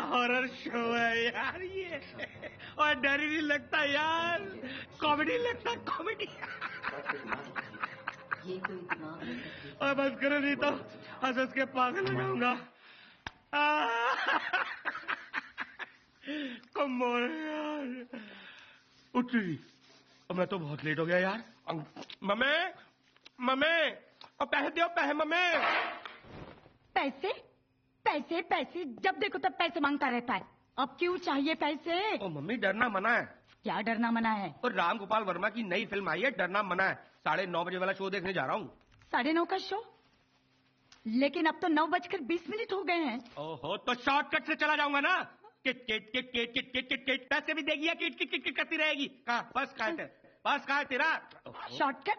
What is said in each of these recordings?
Horror show है यार ये, और डर ही नहीं लगता यार, कॉमेडी लगता कॉमेडी। और बस करो नहीं तो हंस के पागल हो जाऊंगा। कम ऑन यार, उठ रही। मैं तो बहुत लेट हो गया यार। मम्मी मम्मी, और पैसे दो पैसे मम्मी। पैसे पैसे पैसे, जब देखो तब पैसे मांगता रहता है। अब क्यों चाहिए पैसे? ओ मम्मी, डरना मना है। क्या डरना मना है? और राम गोपाल वर्मा की नई फिल्म आई है, डरना मना है। 9:30 बजे वाला शो देखने जा रहा हूँ। 9:30 का शो? लेकिन अब तो 9:20 हो गए हैं। ओहो, तो शॉर्टकट से चला जाऊंगा ना। Kit kit kit kit kit kit kit kit, पैसे भी देगी या किट किट किट किट करती रहेगी। कहाँ बस कहाँ है तेरा शॉर्टकट?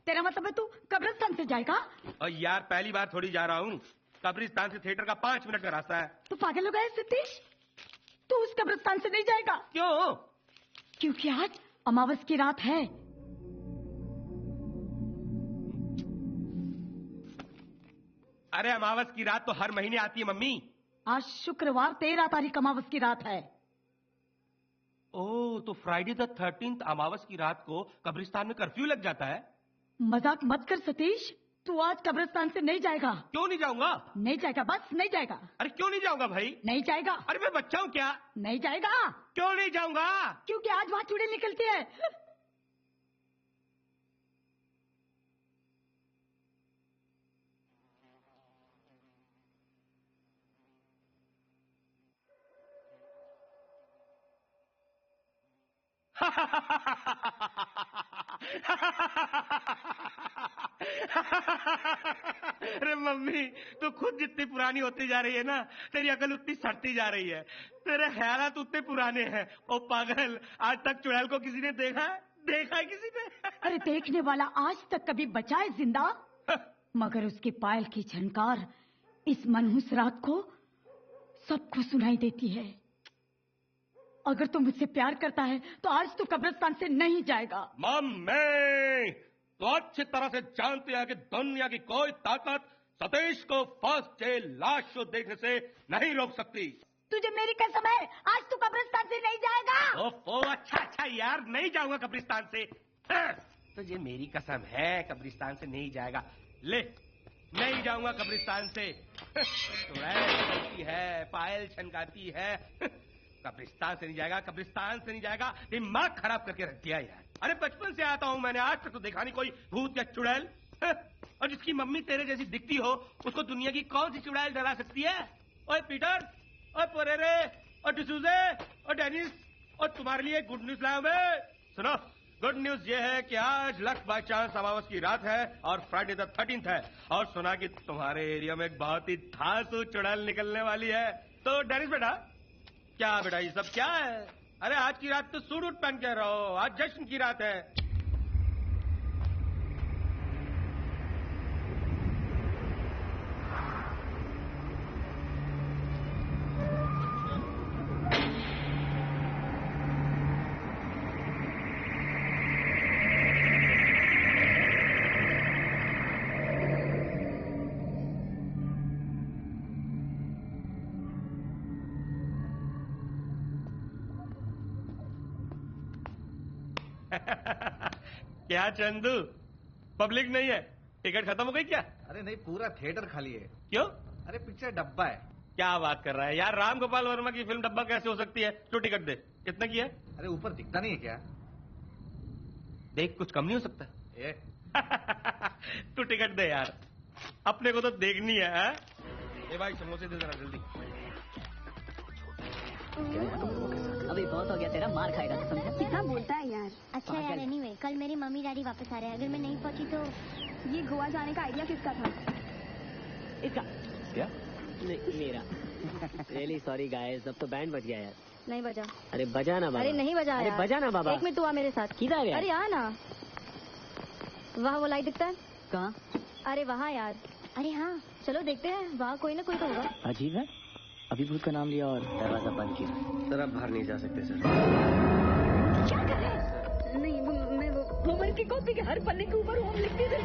तेरा मतलब है तू कब्रिस्तान से जाएगा? और यार पहली बार थोड़ी जा रहा हूँ, कब्रिस्तान से थिएटर का 5 मिनट का रास्ता है। तू पागल हो गया सतीश? तू उस कब्रिस्तान से नहीं जाएगा। क्यों? क्योंकि आज अमावस की रात है। अरे अमावस की रात तो हर महीने आती है मम्मी। आज शुक्रवार 13 तारीख अमावस की रात है। ओह, तो फ्राइडे द 13th अमावस की रात को कब्रिस्तान में कर्फ्यू लग जाता है। मजाक मत कर सतीश, तू आज कब्रिस्तान से नहीं जाएगा। क्यों नहीं जाऊंगा? नहीं जाएगा, बस नहीं जाएगा। अरे क्यों नहीं जाऊंगा भाई? नहीं जाएगा। अरे मैं बच्चा हूँ क्या? नहीं जाएगा। क्यों नहीं जाऊंगा? क्योंकि आज वहाँ चुड़ैल निकलती है। अरे मम्मी, तू खुद जितनी पुरानी होती जा रही है ना, तेरी अकल उतनी सड़ती जा रही है। तेरे ख्यालात उतने पुराने हैं। ओ पागल, आज तक चुड़ैल को किसी ने देखा है? देखा है किसी ने? अरे देखने वाला आज तक कभी बचा है जिंदा? मगर उसके पायल की झनकार इस मनहूस रात को सबको सुनाई देती है। अगर तू मुझसे प्यार करता है तो आज तू कब्रिस्तान से नहीं जाएगा। मम्मी, तो अच्छी तरह से जानती है कि दुनिया की कोई ताकत सतीश को फर्स्ट डे लास्ट शो देखने से नहीं रोक सकती। तुझे मेरी कसम है, आज तू कब्रिस्तान से नहीं जाएगा। ओफो, अच्छा यार, नहीं जाऊंगा कब्रिस्तान से। तुझे मेरी कसम है, कब्रिस्तान से नहीं जाएगा। ले, नहीं जाऊंगा कब्रिस्तान से। चुड़ैल है, पायल छनकाती है, कब्रिस्तान से नहीं जाएगा, कब्रिस्तान से नहीं जाएगा। दिमाग खराब करके रख दिया यार। अरे बचपन से आता हूँ मैंने, आज तक तो देखा नहीं कोई भूत या चुड़ैल। और जिसकी मम्मी तेरे जैसी दिखती हो, उसको दुनिया की कौन सी चुड़ैल डरा सकती है? ओए पीटर, और पोरेरे, और डिसूजे, और डेनिस, और तुम्हारे लिए गुड न्यूज लाया मैं। सुनो, गुड न्यूज ये है कि आज लक बाय चांस अमावस की रात है और फ्राइडे द 13th है। और सुना कि तुम्हारे एरिया में एक बहुत ही धांसू चुड़ैल निकलने वाली है। तो डेनिस बेटा, क्या बेटा ये सब क्या है? अरे आज की रात तो सूट वूट पहन के रहो, आज जश्न की रात है। क्या चंदू, पब्लिक नहीं है? टिकट खत्म हो गई क्या? अरे नहीं, पूरा थिएटर खाली है। क्यों? अरे पिक्चर डब्बा है। क्या बात कर रहा है यार, राम गोपाल वर्मा की फिल्म डब्बा कैसे हो सकती है? तो टिकट दे। कितना की है? अरे ऊपर दिखता नहीं है क्या? देख, कुछ कम नहीं हो सकता? ये तू टिकट दे यार, अपने को तो देखनी है। ए भाई, समोसे दे जरा जल्दी। अभी बहुत हो गया तेरा, मार खाएगा तो समझा। कितना बोलता है यार। अच्छा यार, एनीवे कल मेरी मम्मी डैडी वापस आ रहे हैं, अगर मैं नहीं पहुंची तो। ये गोवा जाने का आइडिया किसका था? इसका क्या? मेरा। रियली सॉरी गाइस, अब तो बैंड बज गया यार। नहीं बजा। अरे बजा ना बाबा। अरे नहीं बजा अरे यार। बजा ना बाबा। एक मिनट, तू आ मेरे साथ। किधर है? अरे आ ना। वहाँ वो लाइट दिखता है? कहाँ? अरे वहाँ यार। अरे हाँ, चलो देखते हैं, वहाँ कोई ना कोई तो होगा। अजीब है, अभी भूत का नाम लिया और दरवाजा बंद किया। सर आप बाहर नहीं जा सकते सर। क्या कर रहे हैं? नहीं, मैं वो मन की कॉपी के हर पन्ने के ऊपर होम लिखती थी।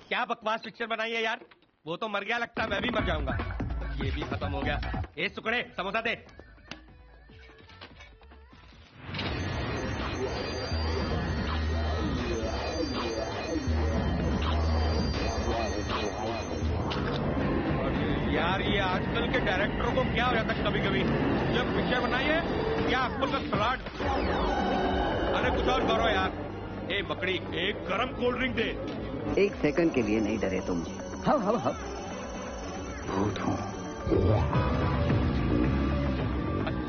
क्या बकवास पिक्चर बनाई है यार। वो तो मर गया, लगता है मैं भी मर जाऊंगा। ये भी खत्म हो गया। ए सुकड़े, समोसा दे। यार ये आजकल के डायरेक्टरों को क्या हो जाता है कभी कभी, जब पिक्चर बनाइए क्या आपको का सलाड। अरे कुछ और करो यार। ए मकड़ी, एक गरम कोल्ड ड्रिंक दे। एक सेकंड के लिए नहीं डरे तुम। हाँ भूत हूँ।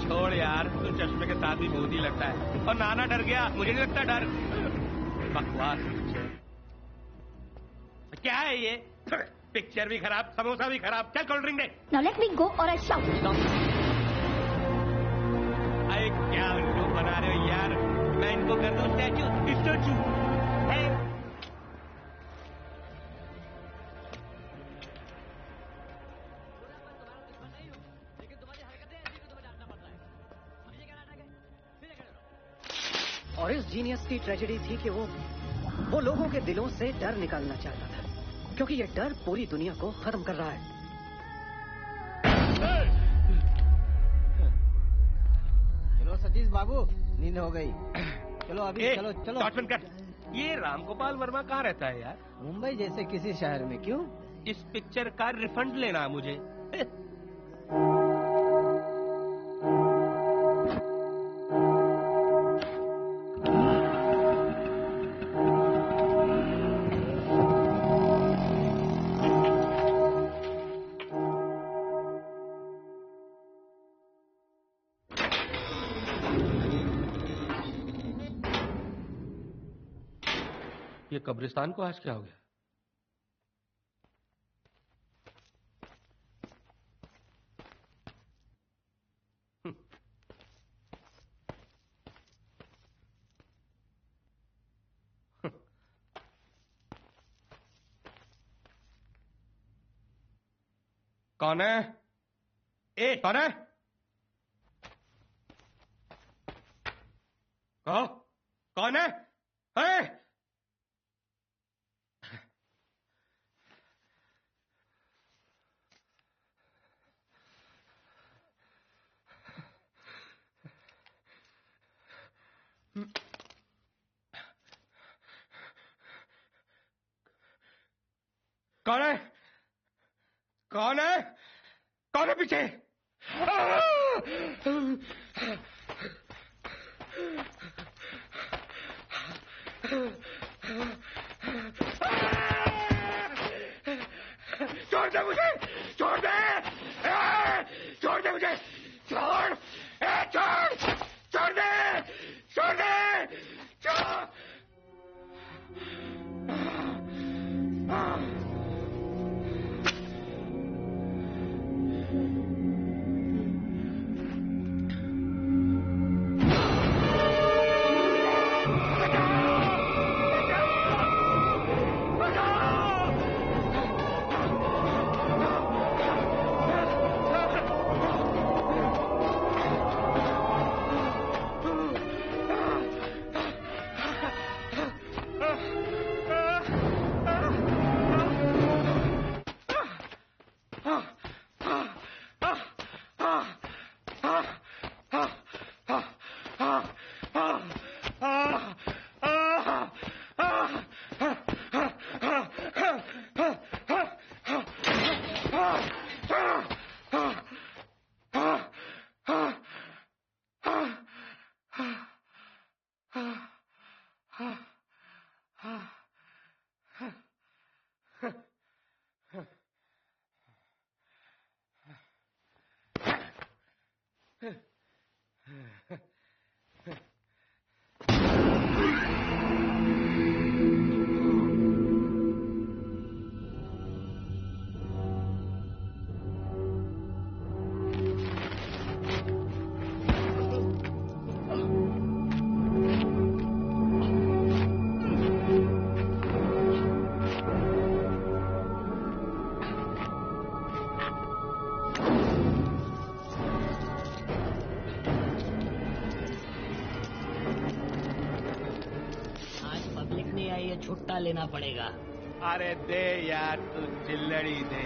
छोड़ यार, तू चश्मे के साथ ही भूत ही लगता है। और नाना डर गया, मुझे नहीं लगता डर। बकवास पिक्चर क्या है ये? पिक्चर भी खराब, समोसा भी खराब। चल cold drink they. Now let me go or I shout. अरे क्या उल्लू बना रहे हो यार? मैं इनको कर दूं स्टैचू है। और इस जीनियस की ट्रेजेडी थी कि वो लोगों के दिलों से डर निकालना चाहता था, क्योंकि ये डर पूरी दुनिया को खत्म कर रहा है। चलो सतीश बाबू, नींद हो गई। चलो अभी चलो चलो। डॉक्टर कर। ये रामगोपाल वर्मा कहाँ रहता है यार? मुंबई जैसे किसी शहर में। क्यों? इस पिक्चर का रिफंड लेना है मुझे। ये कब्रिस्तान को आज क्या हो गया? कौन है? ए कौन है? कहो, कौन है? कौन है? कौन है? कौन है पीछे? छोड़ दे मुझे, छोड़ दे, छोड़ दे मुझे, छोड़, छोड़, छोड़ दे, छोड़ दे, छोड़। छुट्टा लेना पड़ेगा। अरे दे यार, तू चिल्लड़ी दे।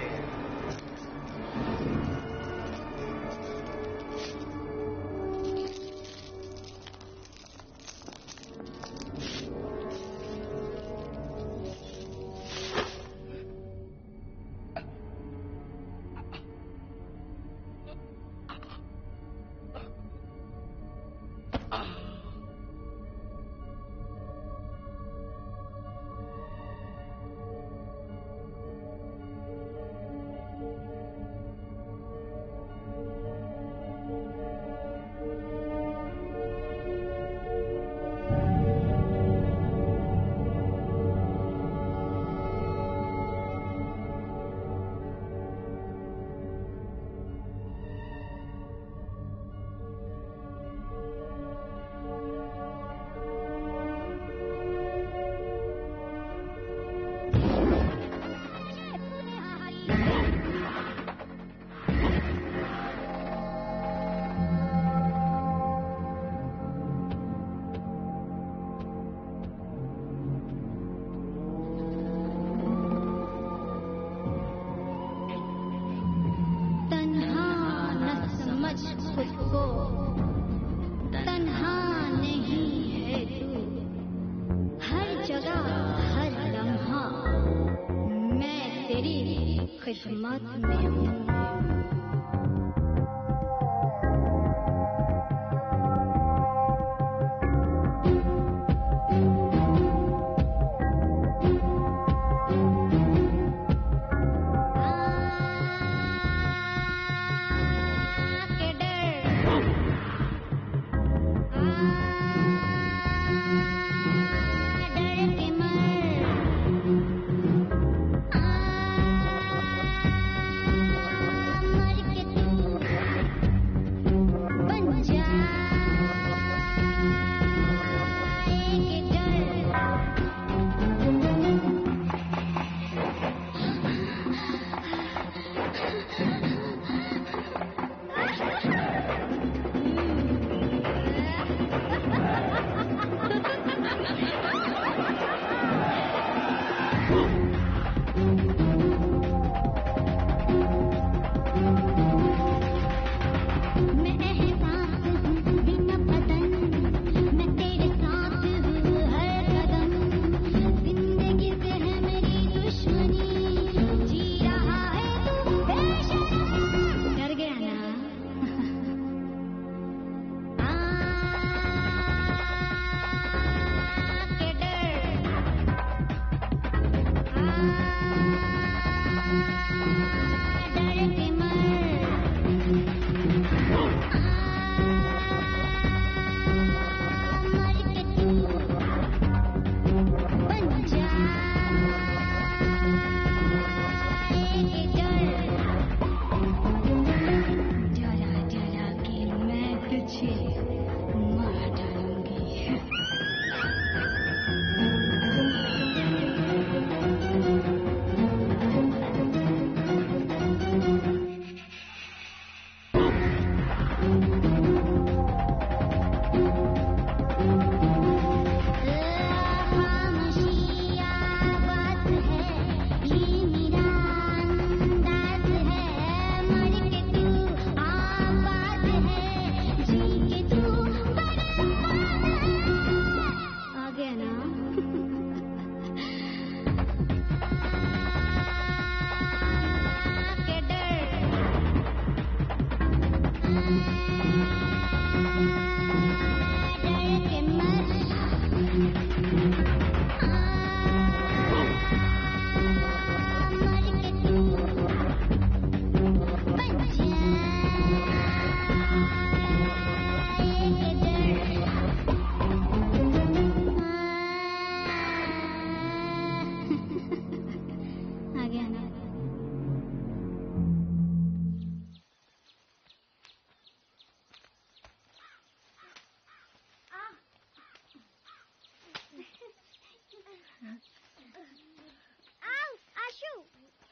खिदमत में हूँ।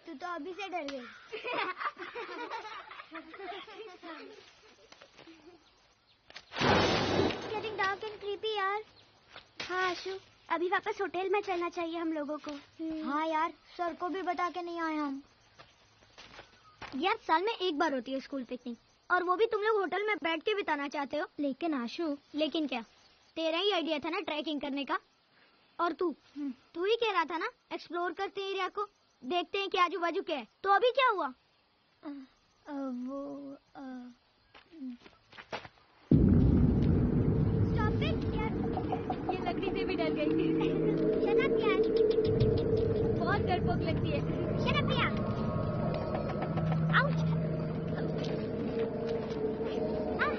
तू तो अभी से डर गई। Getting dark and creepy यार। हाँ आशु, अभी वापस होटल में चलना चाहिए हम लोगों को। हाँ यार, सर को भी बता के नहीं आए हम। यार साल में एक बार होती है स्कूल पिकनिक, और वो भी तुम लोग होटल में बैठ के बिताना चाहते हो। लेकिन आशु, लेकिन क्या, तेरा ही आइडिया था ना ट्रैकिंग करने का। और तू ही कह रहा था ना एक्सप्लोर करते हैं एरिया को, देखते हैं कि आजू बाजू क्या है। तो अभी क्या हुआ? Stop it, यार। ये लकड़ी से भी डर गई थी। Shut up, यार। बहुत डरपोक लगती है। Shut up, यार। Ouch! Ah!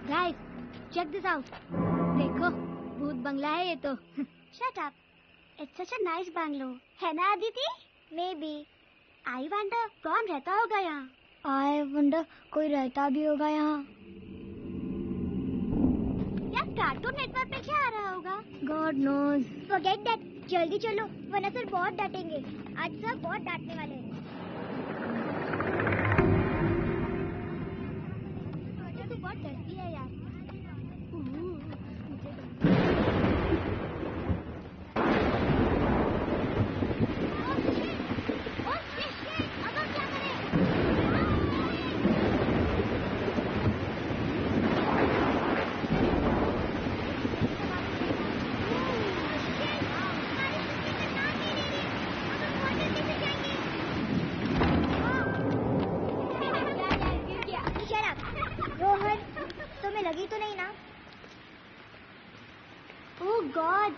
Guys, check this out. देखो, भूत बंगला है ये तो। Shut up. It's such a nice bungalow. है ना अदिति? Maybe. I wonder कौन रहता होगा यहाँ? I wonder कोई रहता भी होगा यहाँ। यार कार्टून नेटवर्क पे क्या आ रहा होगा? God knows. Forget that. जल्दी चलो, वरना सर बहुत डांटेंगे। आज सर बहुत डांटने वाले हैं। तू बहुत डरती है यार। रोहन, तुम्हें लगी तो नहीं ना? ओह गॉड,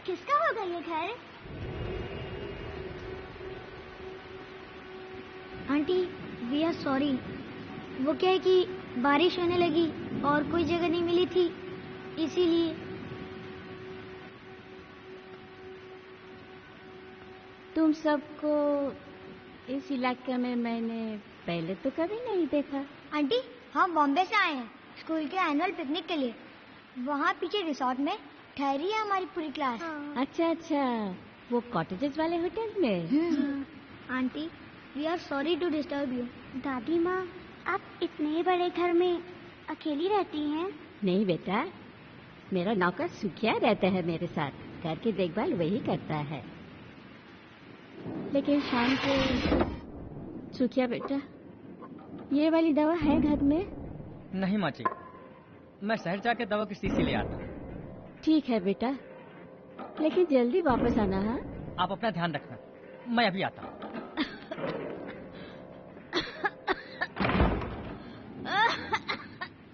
किसका होगा ये घर? Aunty, we are sorry. वो क्या है कि बारिश होने लगी और कोई जगह नहीं मिली थी, इसीलिए। तुम सबको इस इलाके में मैंने पहले तो कभी नहीं देखा। आंटी, हम बॉम्बे से आए हैं स्कूल के एनुअल पिकनिक के लिए। वहाँ पीछे रिसोर्ट में ठहरी है हमारी पूरी क्लास। अच्छा अच्छा, वो कॉटेजेस वाले होटल में। Aunty, we are sorry to disturb you. दादी माँ, आप इतने बड़े घर में अकेली रहती हैं? नहीं बेटा, मेरा नौकर सुखिया रहता है मेरे साथ। घर की देखभाल वही करता है। लेकिन शाम को सुखिया बेटा, ये वाली दवा है घर में? नहीं माची, मैं शहर जाके दवा की शीशी ले आता। ठीक है बेटा, लेकिन जल्दी वापस आना। हाँ, आप अपना ध्यान रखना, मैं अभी आता हूँ।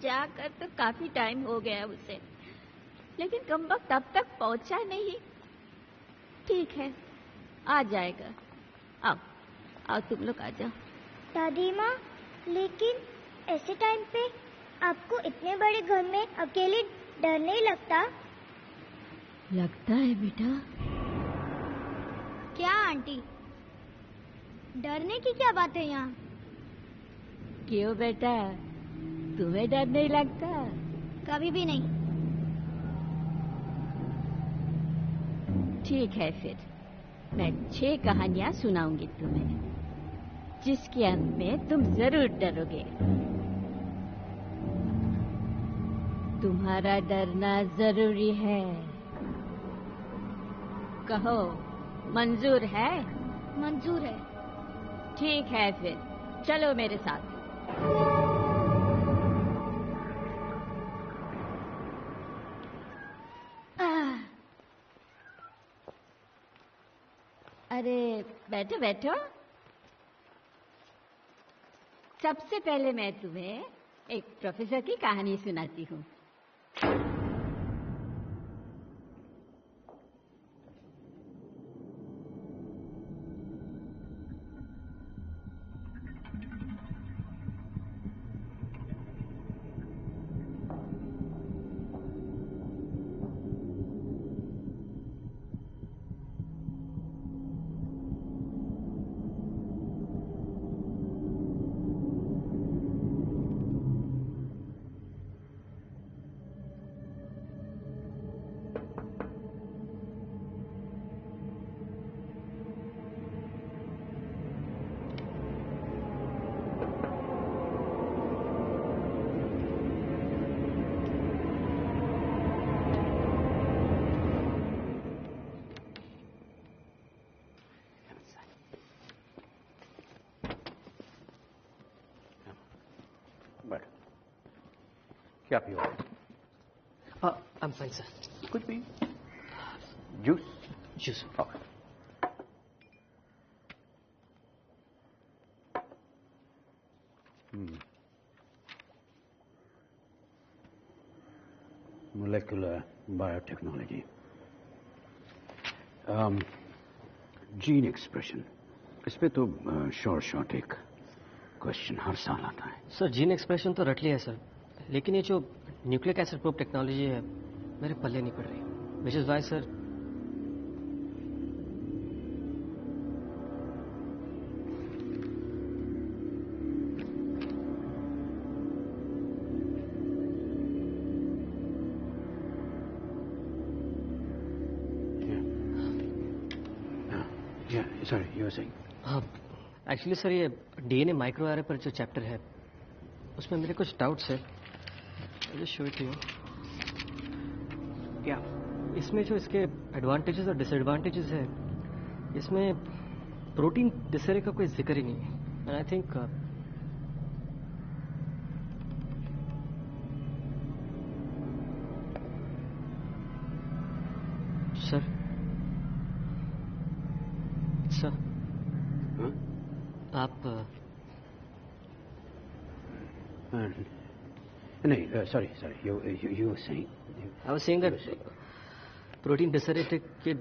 जाकर तो काफी टाइम हो गया उसे, लेकिन कम वक्त अब तक पहुंचा नहीं। ठीक है, आ जाएगा। आओ आओ, तुम लोग आ जाओ। दादी माँ, लेकिन ऐसे टाइम पे आपको इतने बड़े घर में अकेले डर नहीं लगता? लगता है बेटा। क्या आंटी, डरने की क्या बात है यहाँ? क्यों बेटा, तुम्हें डर नहीं लगता? कभी भी नहीं। ठीक है, फिर मैं 6 कहानियां सुनाऊंगी तुम्हें, जिसके अंत में तुम जरूर डरोगे। तुम्हारा डरना जरूरी है। कहो, मंजूर है? मंजूर है। ठीक है, फिर चलो मेरे साथ। अरे बैठो बैठो। सबसे पहले मैं तुम्हें एक प्रोफेसर की कहानी सुनाती हूँ। क्या पियो? I'm fine, sir. कुछ भी? Juice? Juice. Okay. Molecular biotechnology. Gene expression, इस पे तो शॉर्ट एक क्वेश्चन हर साल आता है। सर जीन एक्सप्रेशन तो रट लिया है सर, लेकिन ये जो न्यूक्लिक एसिड प्रोब टेक्नोलॉजी है मेरे पल्ले नहीं पड़ रही, which is why sir Sorry, you were saying? हाँ एक्चुअली सर ये डीएनए माइक्रो एरे पर जो चैप्टर है उसमें मेरे कुछ डाउट्स है। Show it you. क्या इसमें जो इसके एडवांटेजेस और डिसएडवांटेजेस है, इसमें प्रोटीन डिसरे का कोई जिक्र ही नहीं है। एंड आई थिंक सर आप नहीं, sorry, you were saying? I was saying that protein decelerated के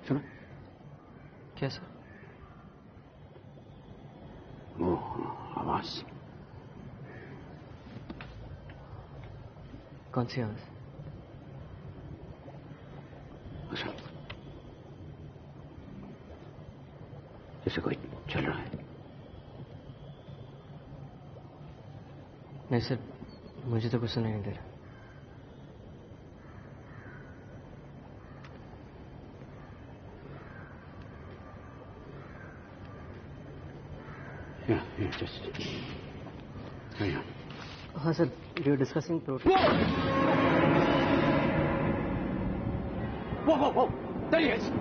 सुना? क्या सर? वो आवाज। कौन सी आवाज? अच्छा, जैसे कोई चल रहा है। नहीं सर, मुझे तो कुछ सुनाई नहीं दे रहा। Yeah, just carry on. हाँ sir, we are discussing protein. Whoa! There he is!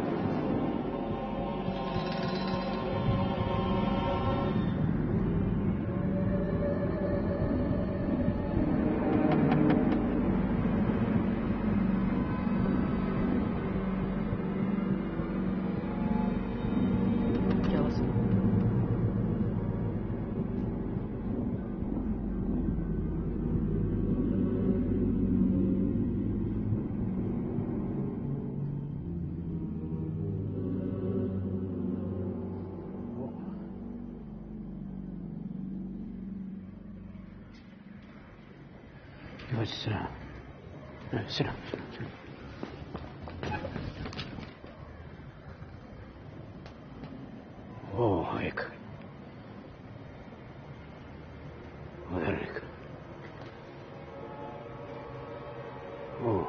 Sit down. Oh, एक उधर एक। Oh,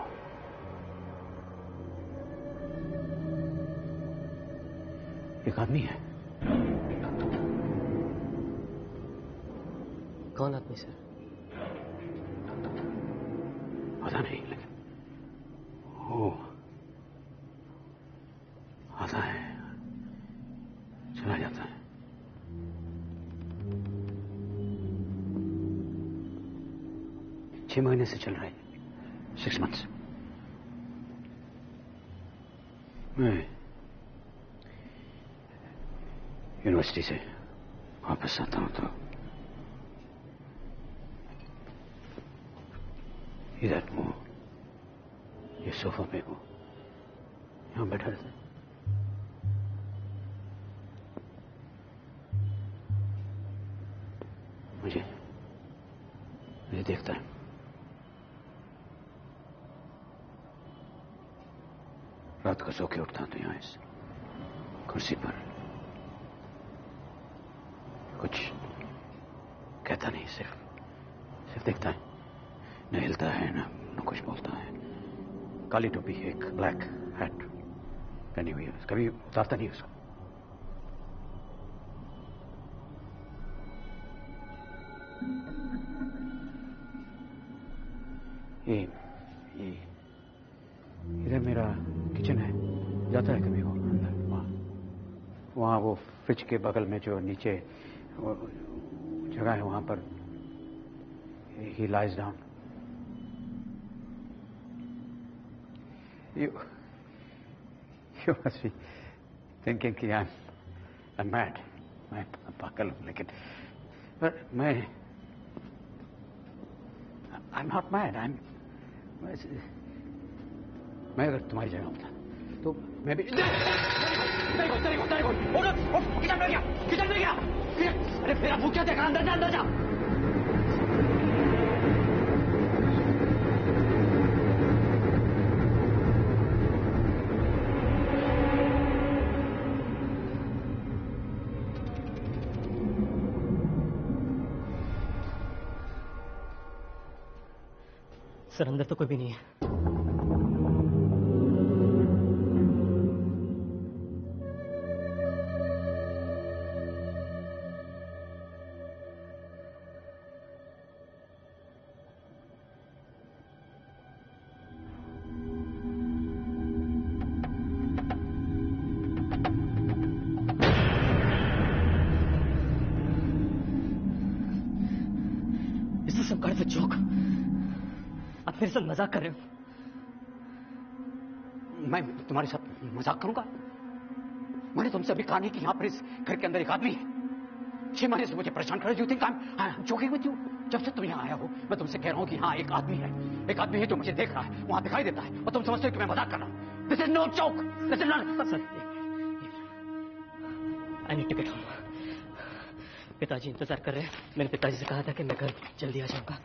एक आदमी है। कौन आदमी सर? पता नहीं, लेकिन वो आता है, चला जाता है। छह महीने से चल रहा है, 6 months। मैं यूनिवर्सिटी से वापस आता हूँ तो इधर वो ये सोफा पे वो यहाँ बैठा रहता है। मुझे देखता है। रात को सो के उठता तो यहाँ इस कुर्सी पर कुछ कहता नहीं, सिर्फ देखता है। न हिलता है न कुछ बोलता है। काली टोपी, एक ब्लैक हैट पहनी हुई है, कभी उतारता नहीं उसको। ये इधर मेरा किचन है, जाता है कभी वो अंदर। वहाँ वो फ्रिज के बगल में जो नीचे जगह है वहां पर he lies down. You must be thinking कि I'm mad. मैं पागल हूं, लेकिन I'm not mad. मैं अगर तुम्हारी जगह होता तो मैं भी किचन में गया। अरे फिर आप क्या देखा? अंदर जा। सर अंदर तो कोई भी नहीं है। Is this some kind of a joke? आप मेरे साथ मजाक कर रहे हो? मैं तुम्हारे साथ मजाक करूंगा? मैंने तुमसे अभी कहा नहीं कि यहाँ पर इस घर के अंदर एक आदमी है। 6 महीने से मुझे परेशान कर रहे हो। You think I'm joking with you? जब से तुम यहाँ आया हो मैं तुमसे कह रहा हूँ कि हाँ एक आदमी है। एक आदमी है जो मुझे देख रहा है, वहां दिखाई देता है, और तुम समझते हो कि मैं मजाक कर रहा हूँ। This is no joke. This is not. Sir, I need to get home. पिताजी इंतजार कर रहे हैं। मैंने पिताजी से कहा था कि मैं घर जल्दी आ जाऊंगा।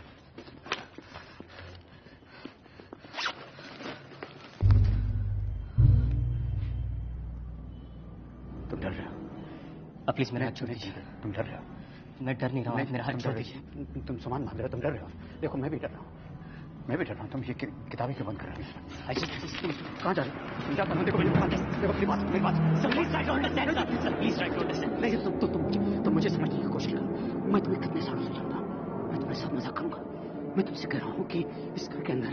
तुम डर रहे हो? अब प्लीज मेरा हाथ छोड़ दीजिए। तुम डर रहे हो? मैं डर नहीं रहा हूँ, मेरा हाथ छोड़ दीजिए। तुम सामान बांध रहे हो, तुम डर रहे हो। देखो मैं भी डर रहा हूँ, तुम ये किताबें क्यों बंद कर रहे हो? कहाँ जा रहे हो? तुम क्या करना? देखो मेरी बात please try to understand. Please try to understand. नहीं तुम मुझे समझने की कोशिश करो। मैं तुम्हें कितने सालों से जानता हूँ। मैं तुम्हारे साथ मजाक करूंगा? मैं तुमसे कह रहा हूँ कि इस घर के अंदर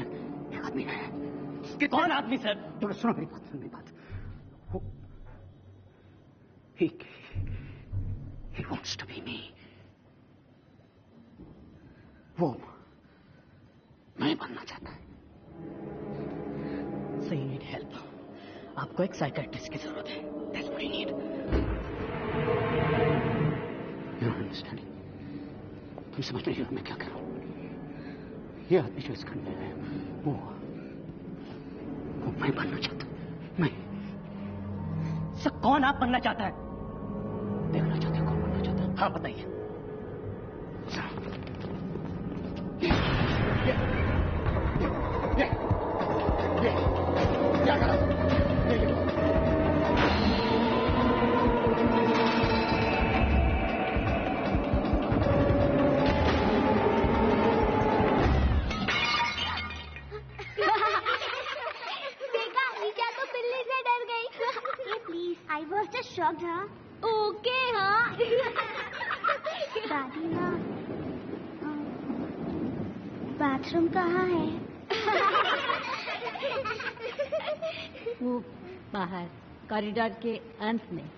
एक आदमी है। कौन आदमी सर? तो सुनो मेरी बात। He wants to be me. वो मैं बनना चाहता है। So you need help. आपको एक साइकियाट्रिस्ट की जरूरत है। That's what you need. You're not understanding. तुम समझ नहीं हो मैं क्या कर रहा हूँ। ये आदमी जो इस घर में है वो मैं बनना चाहता हूँ। मैं सर कौन आप बनना चाहता है? देखना चाहते हो कौन बनना चाहता है? हाँ बताइए। क्या करा? देखा, ईजा तो बिल्ली से डर गई। Please, I was just shocked. हाँ ओके। हाँ दादी माँ, बाथरूम कहाँ है? वो बाहर कॉरिडोर के अंत में।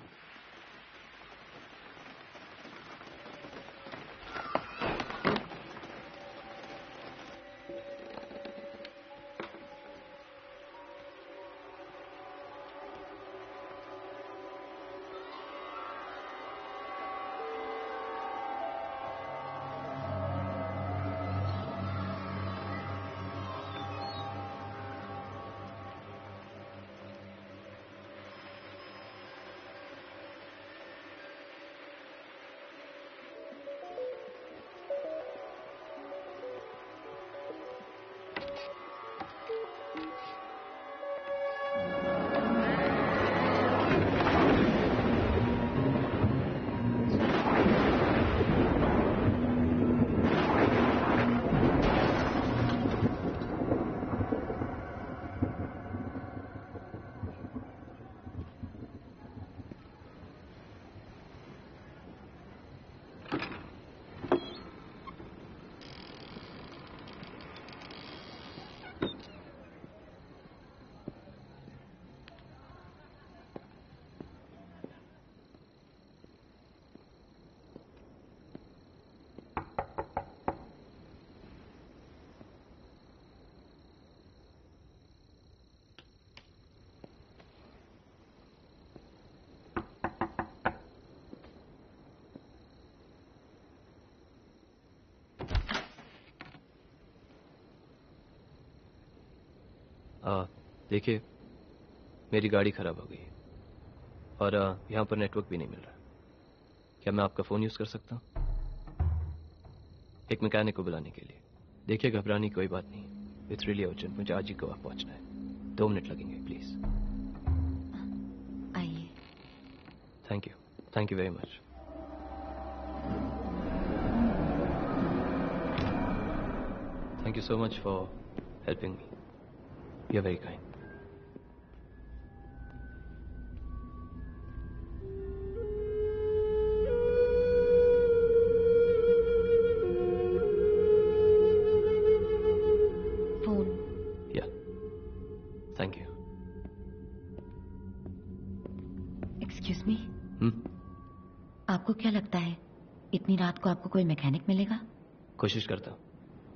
देखिए, मेरी गाड़ी खराब हो गई है और यहाँ पर नेटवर्क भी नहीं मिल रहा। क्या मैं आपका फ़ोन यूज़ कर सकता हूँ एक मैकेनिक को बुलाने के लिए? देखिए, घबराने की कोई बात नहीं, इट्स रियली अर्जेंट, मुझे आज ही गोवा पहुँचना है। 2 मिनट लगेंगे, प्लीज़। आइए। Thank you very much. Thank you so much for helping me. You're very kind. Phone. Yeah. Thank you. Excuse me. आपको क्या लगता है इतनी रात को आपको कोई मैकेनिक मिलेगा? कोशिश करता हूँ।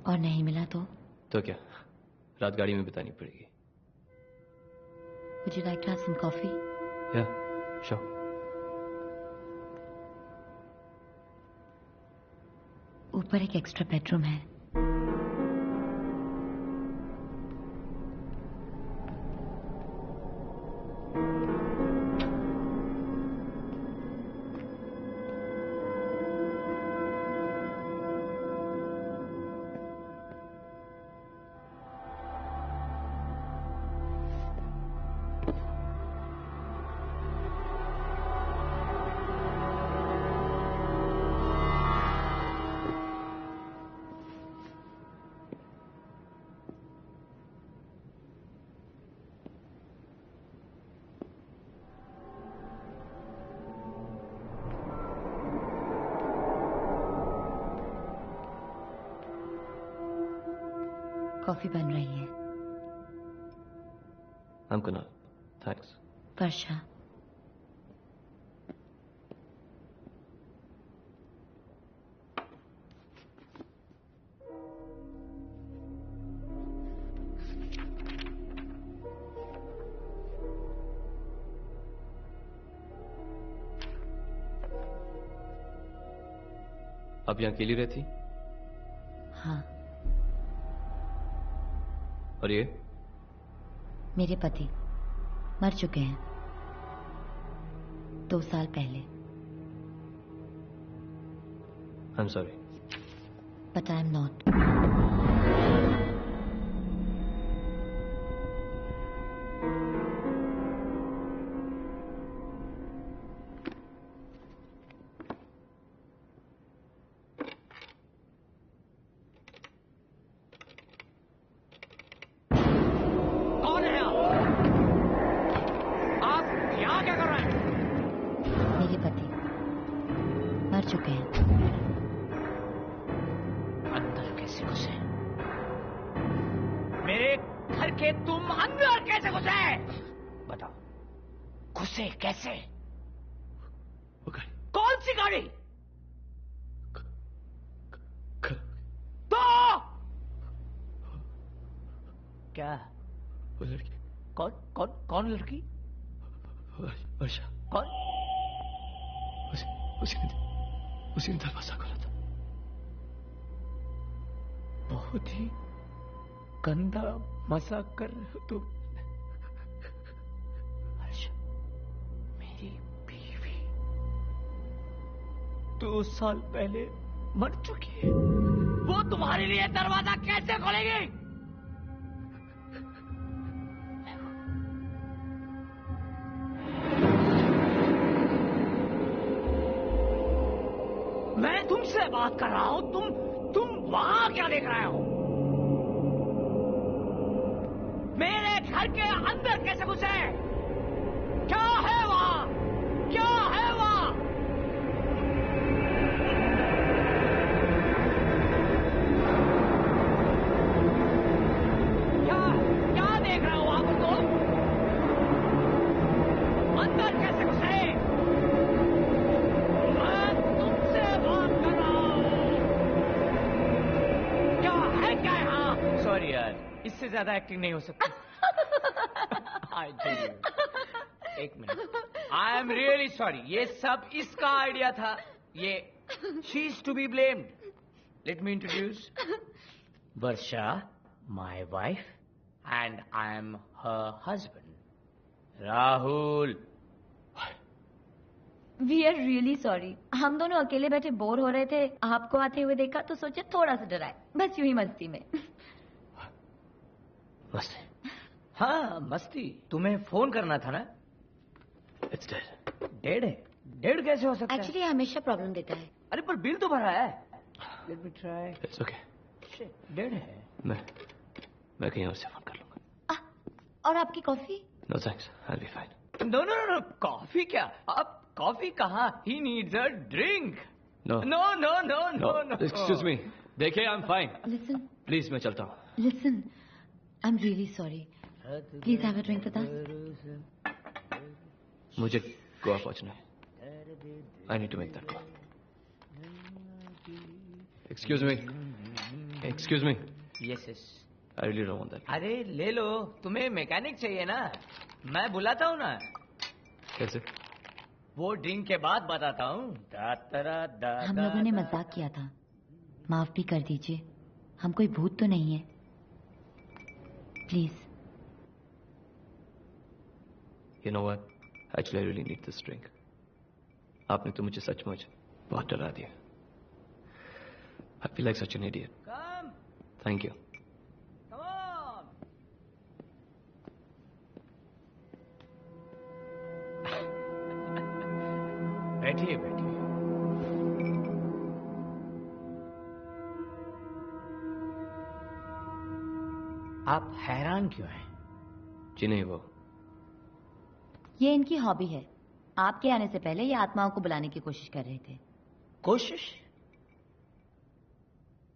और नहीं मिला तो क्या रात गाड़ी में बितानी पड़ेगी? Would you like to have some coffee? Yeah, sure. ऊपर एक एक्स्ट्रा बेडरूम है। कॉफी बन रही है। I'm gonna. Thanks. वर्षा, आप यहाँ अकेली रहती? हाँ। और ये? मेरे पति मर चुके हैं 2 साल पहले। I'm sorry. But I'm not. चुके हैं। अंदर कैसे घुसे? मेरे घर के तुम अंदर कैसे घुसे? बताओ, घुसे कैसे? कौन सी गाड़ी? तो क्या? वो लड़की। कौन लड़की? वर्षा। कौन? उसी ने दरवाजा खोला था। बहुत ही गंदा मजाक कर रहे हो तुम। वर्षा मेरी बीवी 2 साल पहले मर चुकी है। वो तुम्हारे लिए दरवाजा कैसे खोलेगी? मैं तुमसे बात कर रहा हूं, तुम वहां क्या देख रहे हो? मेरे घर के अंदर कैसे घुसे? क्या है वहां? क्या है वहां? क्या देख रहे हो वहां पर तुम? अंदर कैसे घुसे? सॉरी यार, इससे ज्यादा एक्टिंग नहीं हो सकती। एक minute, I am really sorry. ये सब इसका आइडिया था। ये she is to be blamed. Let me introduce Varsha, my wife, and I am her husband. Rahul. We are really sorry. हम दोनों अकेले बैठे बोर हो रहे थे, आपको आते हुए देखा तो सोचे थोड़ा सा डराए, बस यूं ही मस्ती में। मस्ती? हाँ मस्ती। तुम्हें फोन करना था ना? It's dead. डेड है? डेड कैसे हो सकता है? एक्चुअली हमेशा प्रॉब्लम देता है। अरे पर बिल तो भरा है। Let me try. It's okay. Dead है। मैं कहीं और से फोन कर लूंगा। और आपकी coffee? No thanks. I'll be fine. No coffee क्या? आप कॉफी कहाँ? He needs a drink. No. No. Excuse me. देखिए, I'm fine. Listen. Please, मैं चलता हूँ. Listen. I'm really sorry. Please have a drink with us. मुझे गोवा पहुँचना है. I need to make that call. Excuse me. Yes. I really don't want that. अरे ले लो, तुम्हें मैकेनिक चाहिए ना? मैं बुलाता हूँ ना. कैसे? वो ड्रिंक के बाद बताता हूँ. हम लोगों ने मजाक किया था, माफ भी कर दीजिए. हम कोई भूत तो नहीं है. Please. You know what? Actually, I really need this drink. आपने तो मुझे सचमुच बहुत डरा दिया. I feel like such an idiot. Come. Thank you. Come on. बैठिए. आप हैरान क्यों हैं? जी नहीं, वो ये इनकी हॉबी है. आपके आने से पहले ये आत्माओं को बुलाने की कोशिश कर रहे थे. कोशिश?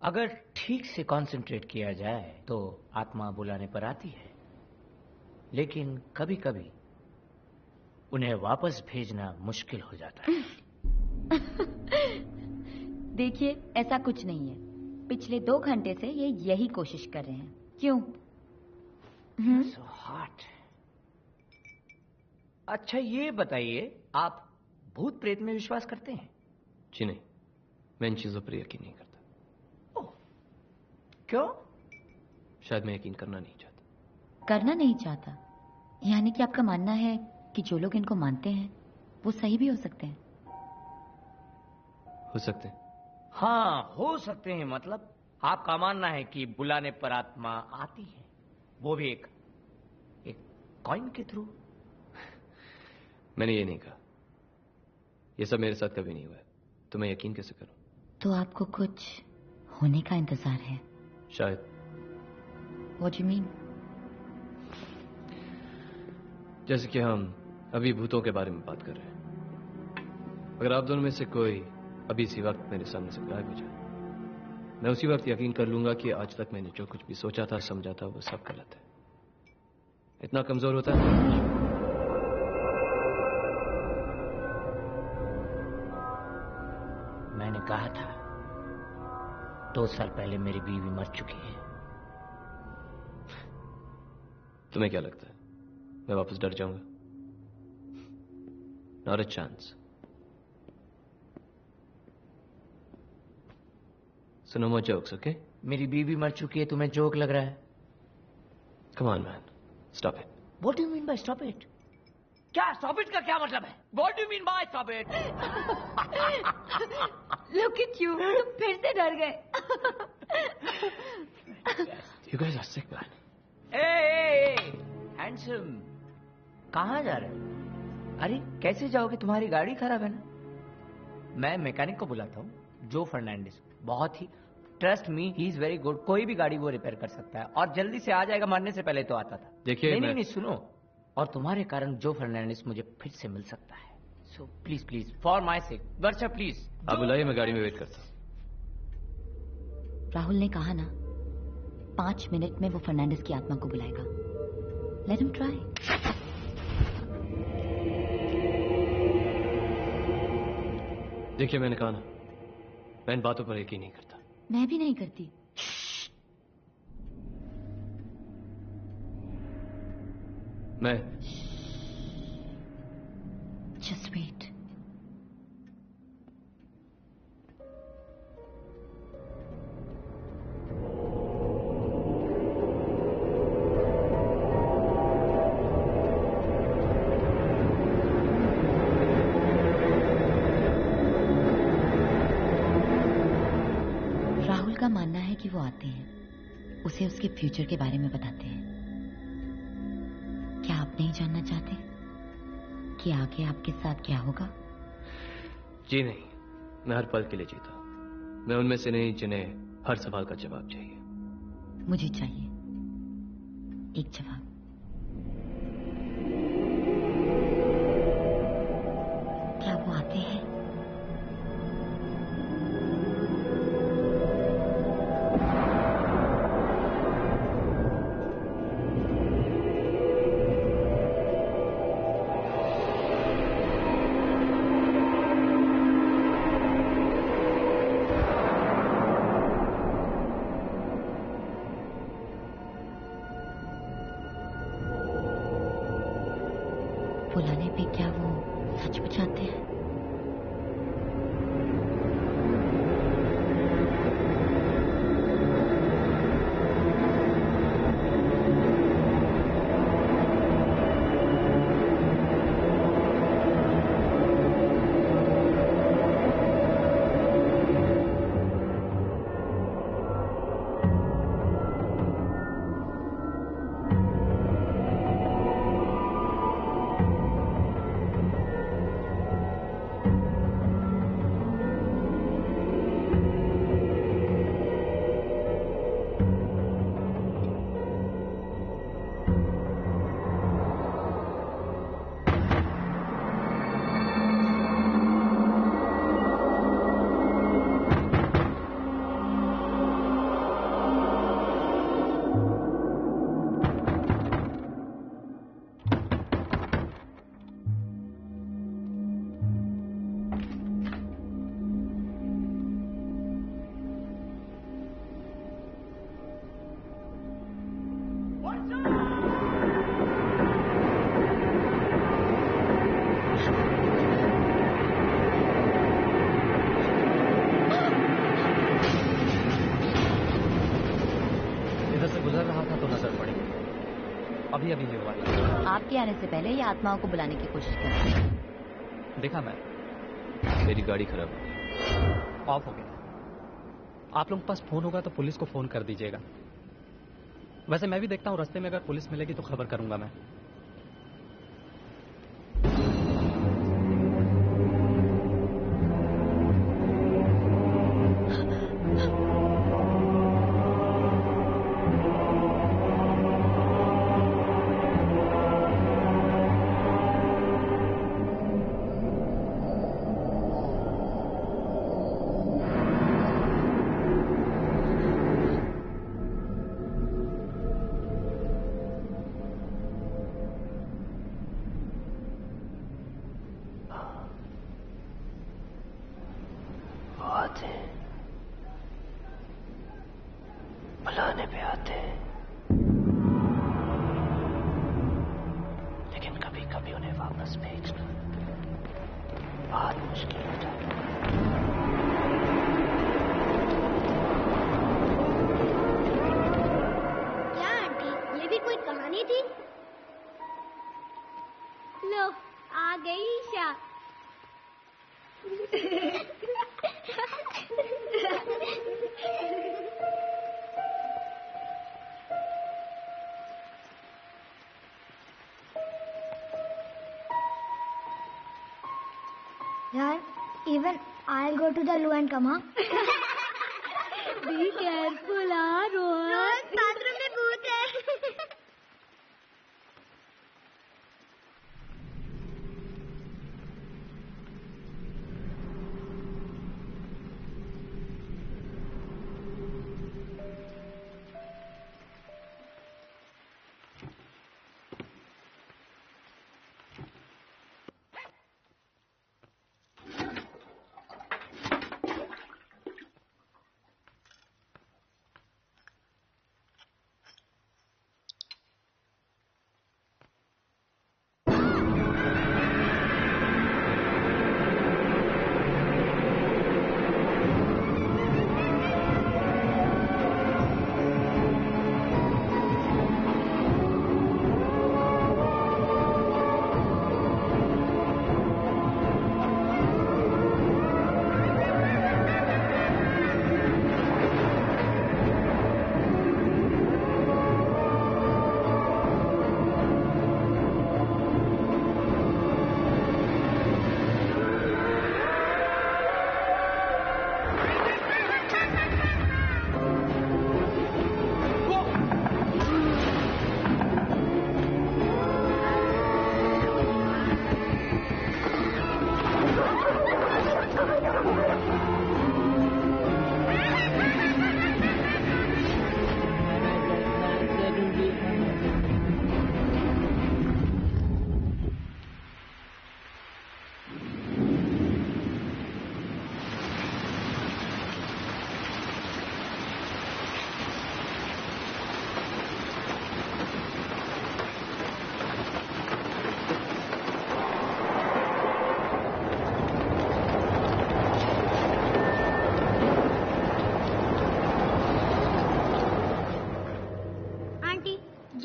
अगर ठीक से कंसंट्रेट किया जाए तो आत्मा बुलाने पर आती है, लेकिन कभी कभी उन्हें वापस भेजना मुश्किल हो जाता है. देखिए, ऐसा कुछ नहीं है. पिछले 2 घंटे से ये यही कोशिश कर रहे हैं. क्यों? So hot. अच्छा ये बताइए, आप भूत प्रेत में विश्वास करते हैं? जी नहीं, मैं इन चीजों पर यकीन नहीं करता. क्यों? शायद मैं यकीन करना नहीं चाहता. करना नहीं चाहता? यानी कि आपका मानना है कि जो लोग इनको मानते हैं वो सही भी हो सकते हैं? हो सकते हैं. हाँ हो सकते हैं. मतलब आपका मानना है कि बुलाने पर आत्मा आती है, वो भी एक कॉइन के थ्रू? मैंने ये नहीं कहा. ये सब मेरे साथ कभी नहीं हुआ है, तो मैं यकीन कैसे करूं? तो आपको कुछ होने का इंतजार है? शायद. What do you mean? जैसे कि हम अभी भूतों के बारे में बात कर रहे हैं. अगर आप दोनों में से कोई अभी इसी वक्त मेरे सामने से गायब हो जाए, मैं उसी वक्त यकीन कर लूंगा कि आज तक मैंने जो कुछ भी सोचा था, समझा था, वो सब गलत है. इतना कमजोर होता है. मैंने कहा था 2 साल पहले मेरी बीवी मर चुकी है. तुम्हें क्या लगता है मैं वापस डर जाऊंगा? Not a chance. So no more jokes, okay? मेरी बीवी मर चुकी है, तुम्हें जोक लग रहा है? Come on man, stop it. What do you mean by stop it? क्या स्टॉप इट का क्या मतलब है? What do you mean by stop it? Look at you, तुम फिर से डर गए. You guys are sick, man. Hey, handsome, कहाँ जा रहे हो? अरे कैसे जाओगे? तुम्हारी गाड़ी खराब है ना? मैं मैकेनिक को बुलाता हूँ, जो फर्नांडिस. बहुत ही trust me, he is very good. कोई भी गाड़ी वो रिपेयर कर सकता है और जल्दी से आ जाएगा. मरने से पहले तो आता था. देखिए नहीं सुनो. और तुम्हारे कारण जो फर्नांडिस मुझे फिर से मिल सकता है. So please for my sake, Varsha please. आप बुलाइए, मैं गाड़ी में वेट करता हूँ. राहुल ने कहा ना, 5 मिनट में वो फर्नांडिस की आत्मा को बुलाएगा. Let him try. देखिए मैंने कहा ना, मैं इन बातों पर यकीन नहीं करता. मैं भी नहीं करती. मैं Just wait. कि वो आते हैं, उसे उसके फ्यूचर के बारे में बताते हैं। क्या आप नहीं जानना चाहते कि आगे आपके साथ क्या होगा? जी नहीं, मैं हर पल के लिए जीता। मैं उनमें से नहीं जिन्हें हर सवाल का जवाब चाहिए। मुझे चाहिए एक जवाब। क्या वो आते हैं? बुलाने पे क्या वो सच बचाते हैं? अभी होने वाला। आपके आने से पहले ये आत्माओं को बुलाने की कोशिश कर रहा है। देखा मैं, मेरी गाड़ी खराब है। ऑफ हो गया। आप लोगों के पास फोन होगा तो पुलिस को फोन कर दीजिएगा। वैसे मैं भी देखता हूँ, रास्ते में अगर पुलिस मिलेगी तो खबर करूंगा मैं। बुलाने पे आते हैं, लेकिन कभी कभी उन्हें वापस भेजना बहुत मुश्किल हो जाता है। क्या आंटी, ये भी कोई कहानी थी? लो, आ गई ईशा। यार, even I'll go to the loo and come, huh? Be careful, Rohan. Bathroom में भूत है।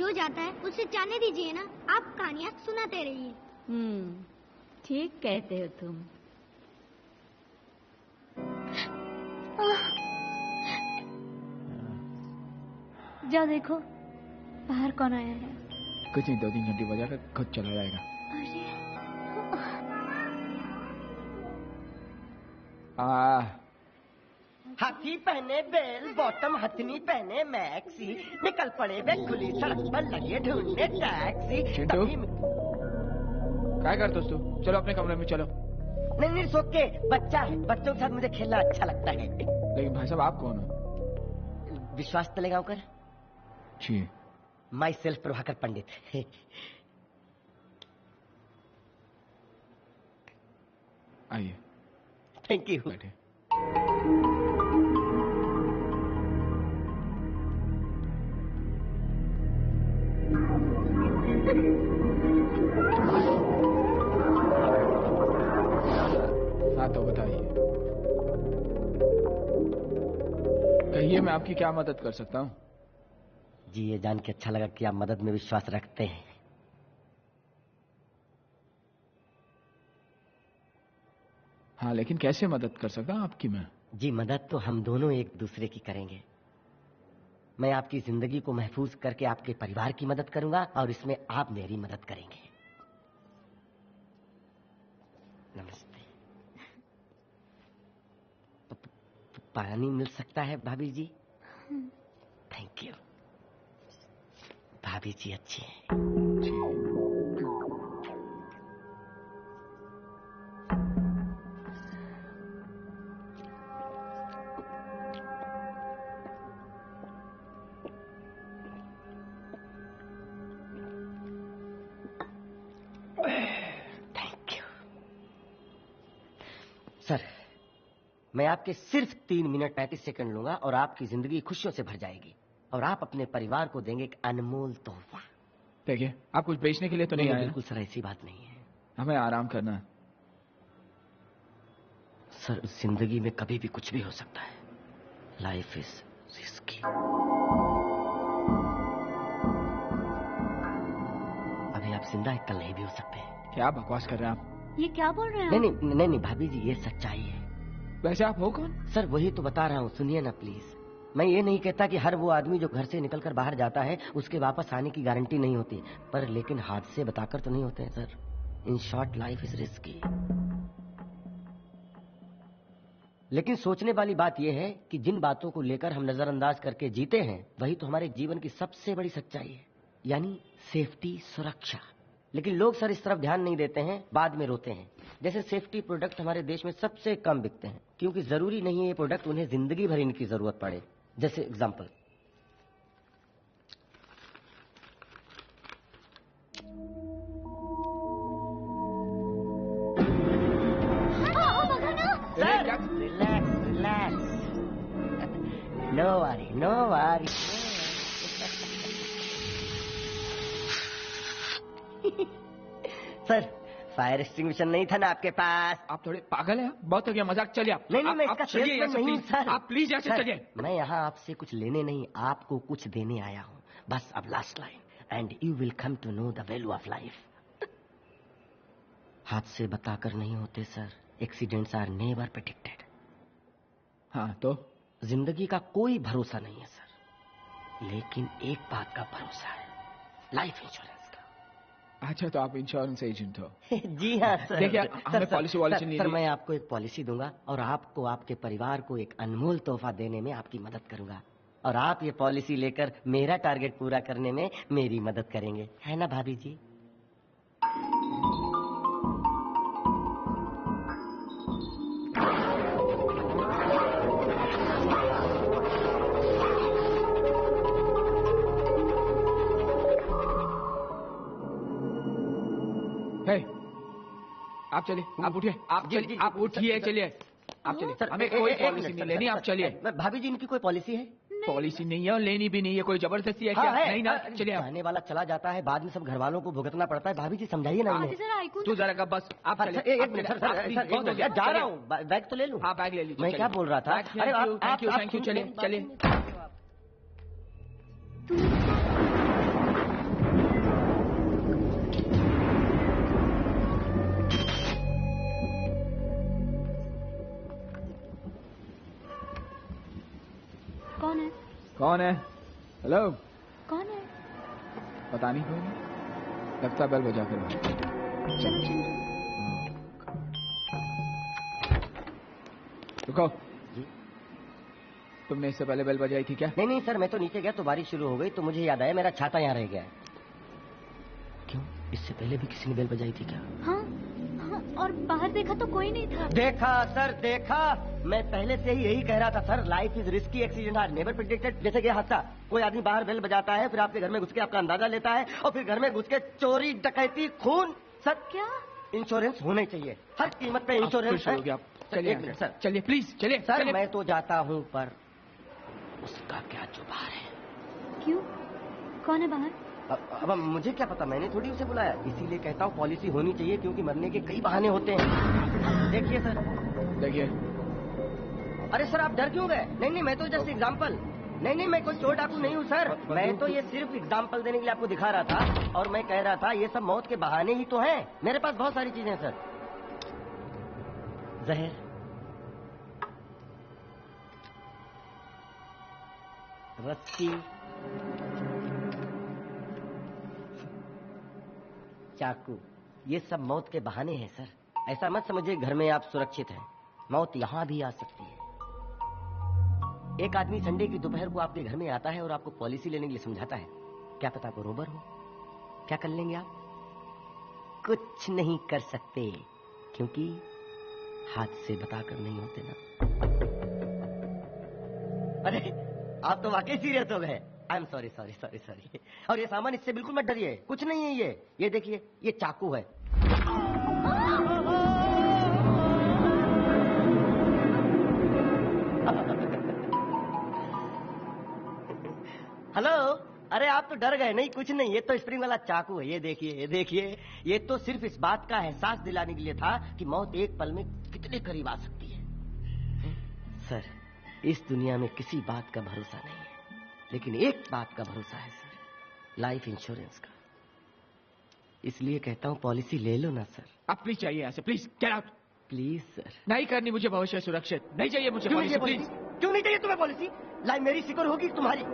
जो जाता है उसे जाने दीजिए ना, आप कहानियाँ सुनाते रहिए। ठीक कहते हो तुम। जाओ देखो बाहर कौन आया है। कुछ नहीं, 2-3 घंटे बजाकर खुद चला जाएगा। हाथी पहने बेल बॉटम, हथनी पहने मैक्सी, निकल पड़े वे खुली सड़क पर लगे ढूंढने टैक्सी। चिंटू क्या करते हो तू? चलो अपने कमरे में चलो। नहीं सोके, बच्चा है, बच्चों के साथ मुझे खेलना अच्छा लगता है। लेकिन भाई साहब आप कौन हो? विश्वास तो लगाओ कर। जी माई सेल्फ प्रभाकर पंडित। आइए। Thank you. बैठे। हाँ तो बताइए, कहिए मैं आपकी क्या मदद कर सकता हूँ? जी ये जान के अच्छा लगा कि आप मदद में विश्वास रखते हैं। हाँ लेकिन कैसे मदद कर सकता हूँ आपकी मैं? जी मदद तो हम दोनों एक दूसरे की करेंगे। मैं आपकी जिंदगी को महफूज करके आपके परिवार की मदद करूंगा और इसमें आप मेरी मदद करेंगे। नमस्ते। पानी मिल सकता है भाभी जी? Thank you. भाभी जी अच्छी हैं। सर मैं आपके सिर्फ 3 मिनट 35 सेकंड लूंगा और आपकी जिंदगी खुशियों से भर जाएगी और आप अपने परिवार को देंगे एक अनमोल तोहफा। देखिए आप कुछ बेचने के लिए तो नहीं आए? बिल्कुल सर ऐसी बात नहीं है। हमें आराम करना है। सर जिंदगी में कभी भी कुछ भी हो सकता है। Life is risky. अभी आप जिंदा है, कल नहीं भी हो सकते। क्या बकवास कर रहे हैं आप? ये क्या बोल रहे हैं? नहीं भाभी जी ये सच्चाई है। वैसे आप हो कौन? सर वही तो बता रहा हूँ, सुनिए ना प्लीज। मैं ये नहीं कहता कि हर वो आदमी जो घर से निकलकर बाहर जाता है उसके वापस आने की गारंटी नहीं होती, पर लेकिन हादसे बताकर तो नहीं होते हैं sir. In short life is risky. लेकिन सोचने वाली बात यह है कि जिन बातों को लेकर हम नजरअंदाज करके जीते हैं वही तो हमारे जीवन की सबसे बड़ी सच्चाई है, यानी सेफ्टी, सुरक्षा। लेकिन लोग सर इस तरफ ध्यान नहीं देते हैं, बाद में रोते हैं। जैसे सेफ्टी प्रोडक्ट हमारे देश में सबसे कम बिकते हैं क्योंकि जरूरी नहीं है ये प्रोडक्ट उन्हें जिंदगी भर इनकी जरूरत पड़े। जैसे example, relax, no worry. Sir fire extinguisher नहीं था ना आपके पास? आप थोड़े पागल हैं? बहुत हो गया मजाक। चलिए आप। नहीं मैं आप इसका चलिए नहीं सर। आप प्लीज यहाँ से चलिए। मैं यहाँ आपसे कुछ लेने नहीं, आपको कुछ देने आया हूँ। बस अब last line, and you will come to know the value of life. हादसे बताकर नहीं होते sir, accidents are never predicted. हाँ तो जिंदगी का कोई भरोसा नहीं है सर, लेकिन एक बात का भरोसा है, लाइफ इंश्योरेंस। अच्छा तो आप इंश्योरेंस एजेंट हो? जी हाँ सर। देखिए हमें पॉलिसी नहीं। सर मैं आपको एक पॉलिसी दूंगा और आपको आपके परिवार को एक अनमोल तोहफा देने में आपकी मदद करूंगा, और आप ये पॉलिसी लेकर मेरा टारगेट पूरा करने में मेरी मदद करेंगे, है ना भाभी जी? आप चलिए, आप उठिए, आप चलिए, आप उठिए, चलिए आप चलिए। हमें कोई पॉलिसी नहीं लेनी, आप चलिए। भाभी जी इनकी कोई पॉलिसी है? पॉलिसी नहीं है और लेनी भी नहीं है। कोई जबरदस्ती है क्या? नहीं ना, चलिए। आने वाला चला जाता है, बाद में सब घर वालों को भुगतना पड़ता है। भाभी जी समझाइए ना इन्हें। तू जरा का बस आप चलिए। एक मिनट सर, जा रहा हूँ, बैग तो ले लूँ। हाँ बैग ले लीजिए। मैं क्या बोल रहा था? थैंक यू, चलिए चलिए। कौन है? हेलो, कौन है? पता नहीं, कोई नहीं। लगता है बेल बजा कर। चलो चलो। रुको, तुमने इससे पहले बेल बजाई थी क्या? नहीं नहीं सर, मैं तो नीचे गया तो बारिश शुरू हो गई तो मुझे याद आया मेरा छाता यहाँ रह गया है। क्यों, इससे पहले भी किसी ने बेल बजाई थी क्या? हाँ हाँ, और बाहर देखा तो कोई नहीं था। देखा सर, देखा। मैं पहले से ही यही कह रहा था sir, life is risky, accident are never predicted. जैसे कि हादसा, कोई आदमी बाहर बेल बजाता है, फिर आपके घर में घुस के आपका अंदाजा लेता है, और फिर घर में घुस के चोरी, डकैती, खून। सर क्या इंश्योरेंस होना चाहिए, हर कीमत पे इंश्योरेंस है। चलिए सर, चलिए प्लीज, चलिए सर। चलिए। मैं तो जाता हूँ, पर उसका क्या जुबान है? क्यों, कौन है बाहर? अब मुझे क्या पता, मैंने थोड़ी उसे बुलाया। इसीलिए कहता हूँ पॉलिसी होनी चाहिए, क्योंकि मरने के कई बहाने होते हैं। देखिए सर, देखिए। अरे सर, आप डर क्यों गए? नहीं नहीं, मैं तो जस्ट एग्जाम्पल। नहीं नहीं, मैं कोई चोर डाकू नहीं हूँ सर। मैं तो ये सिर्फ एग्जाम्पल देने के लिए आपको दिखा रहा था, और मैं कह रहा था ये सब मौत के बहाने ही तो हैं। मेरे पास बहुत सारी चीजें हैं सर। जहर, रस्सी, चाकू, ये सब मौत के बहाने हैं सर। ऐसा मत समझिए घर में आप सुरक्षित हैं, मौत यहाँ भी आ सकती है। एक आदमी संडे की दोपहर को आपके घर में आता है और आपको पॉलिसी लेने के लिए समझाता है। क्या पता आप रोबर हो? क्या कर लेंगे आप? कुछ नहीं कर सकते, क्योंकि हाथ से बताकर नहीं होते ना। अरे आप तो वाकई सीरियस हो गए। I am sorry sorry sorry sorry. और ये सामान, इससे बिल्कुल मत डरिए, कुछ नहीं है ये देखिए, ये चाकू है। हेलो, अरे आप तो डर गए। नहीं कुछ नहीं, ये तो स्प्रिंग वाला चाकू है। ये देखिए, ये देखिए, ये तो सिर्फ इस बात का एहसास दिलाने के लिए था कि मौत एक पल में कितने करीब आ सकती है। सर, इस दुनिया में किसी बात का भरोसा नहीं है, लेकिन एक बात का भरोसा है सर, लाइफ इंश्योरेंस का। इसलिए कहता हूँ पॉलिसी ले लो ना सर। अब प्लीज चाहिए यहाँ से, please get out. Please sir. नहीं करनी मुझे भविष्य सुरक्षित, नहीं चाहिए मुझे पॉलिसी, प्लीज। क्यों नहीं चाहिए तुम्हें पॉलिसी? लाइफ मेरी सिक्योर होगी तुम्हारी।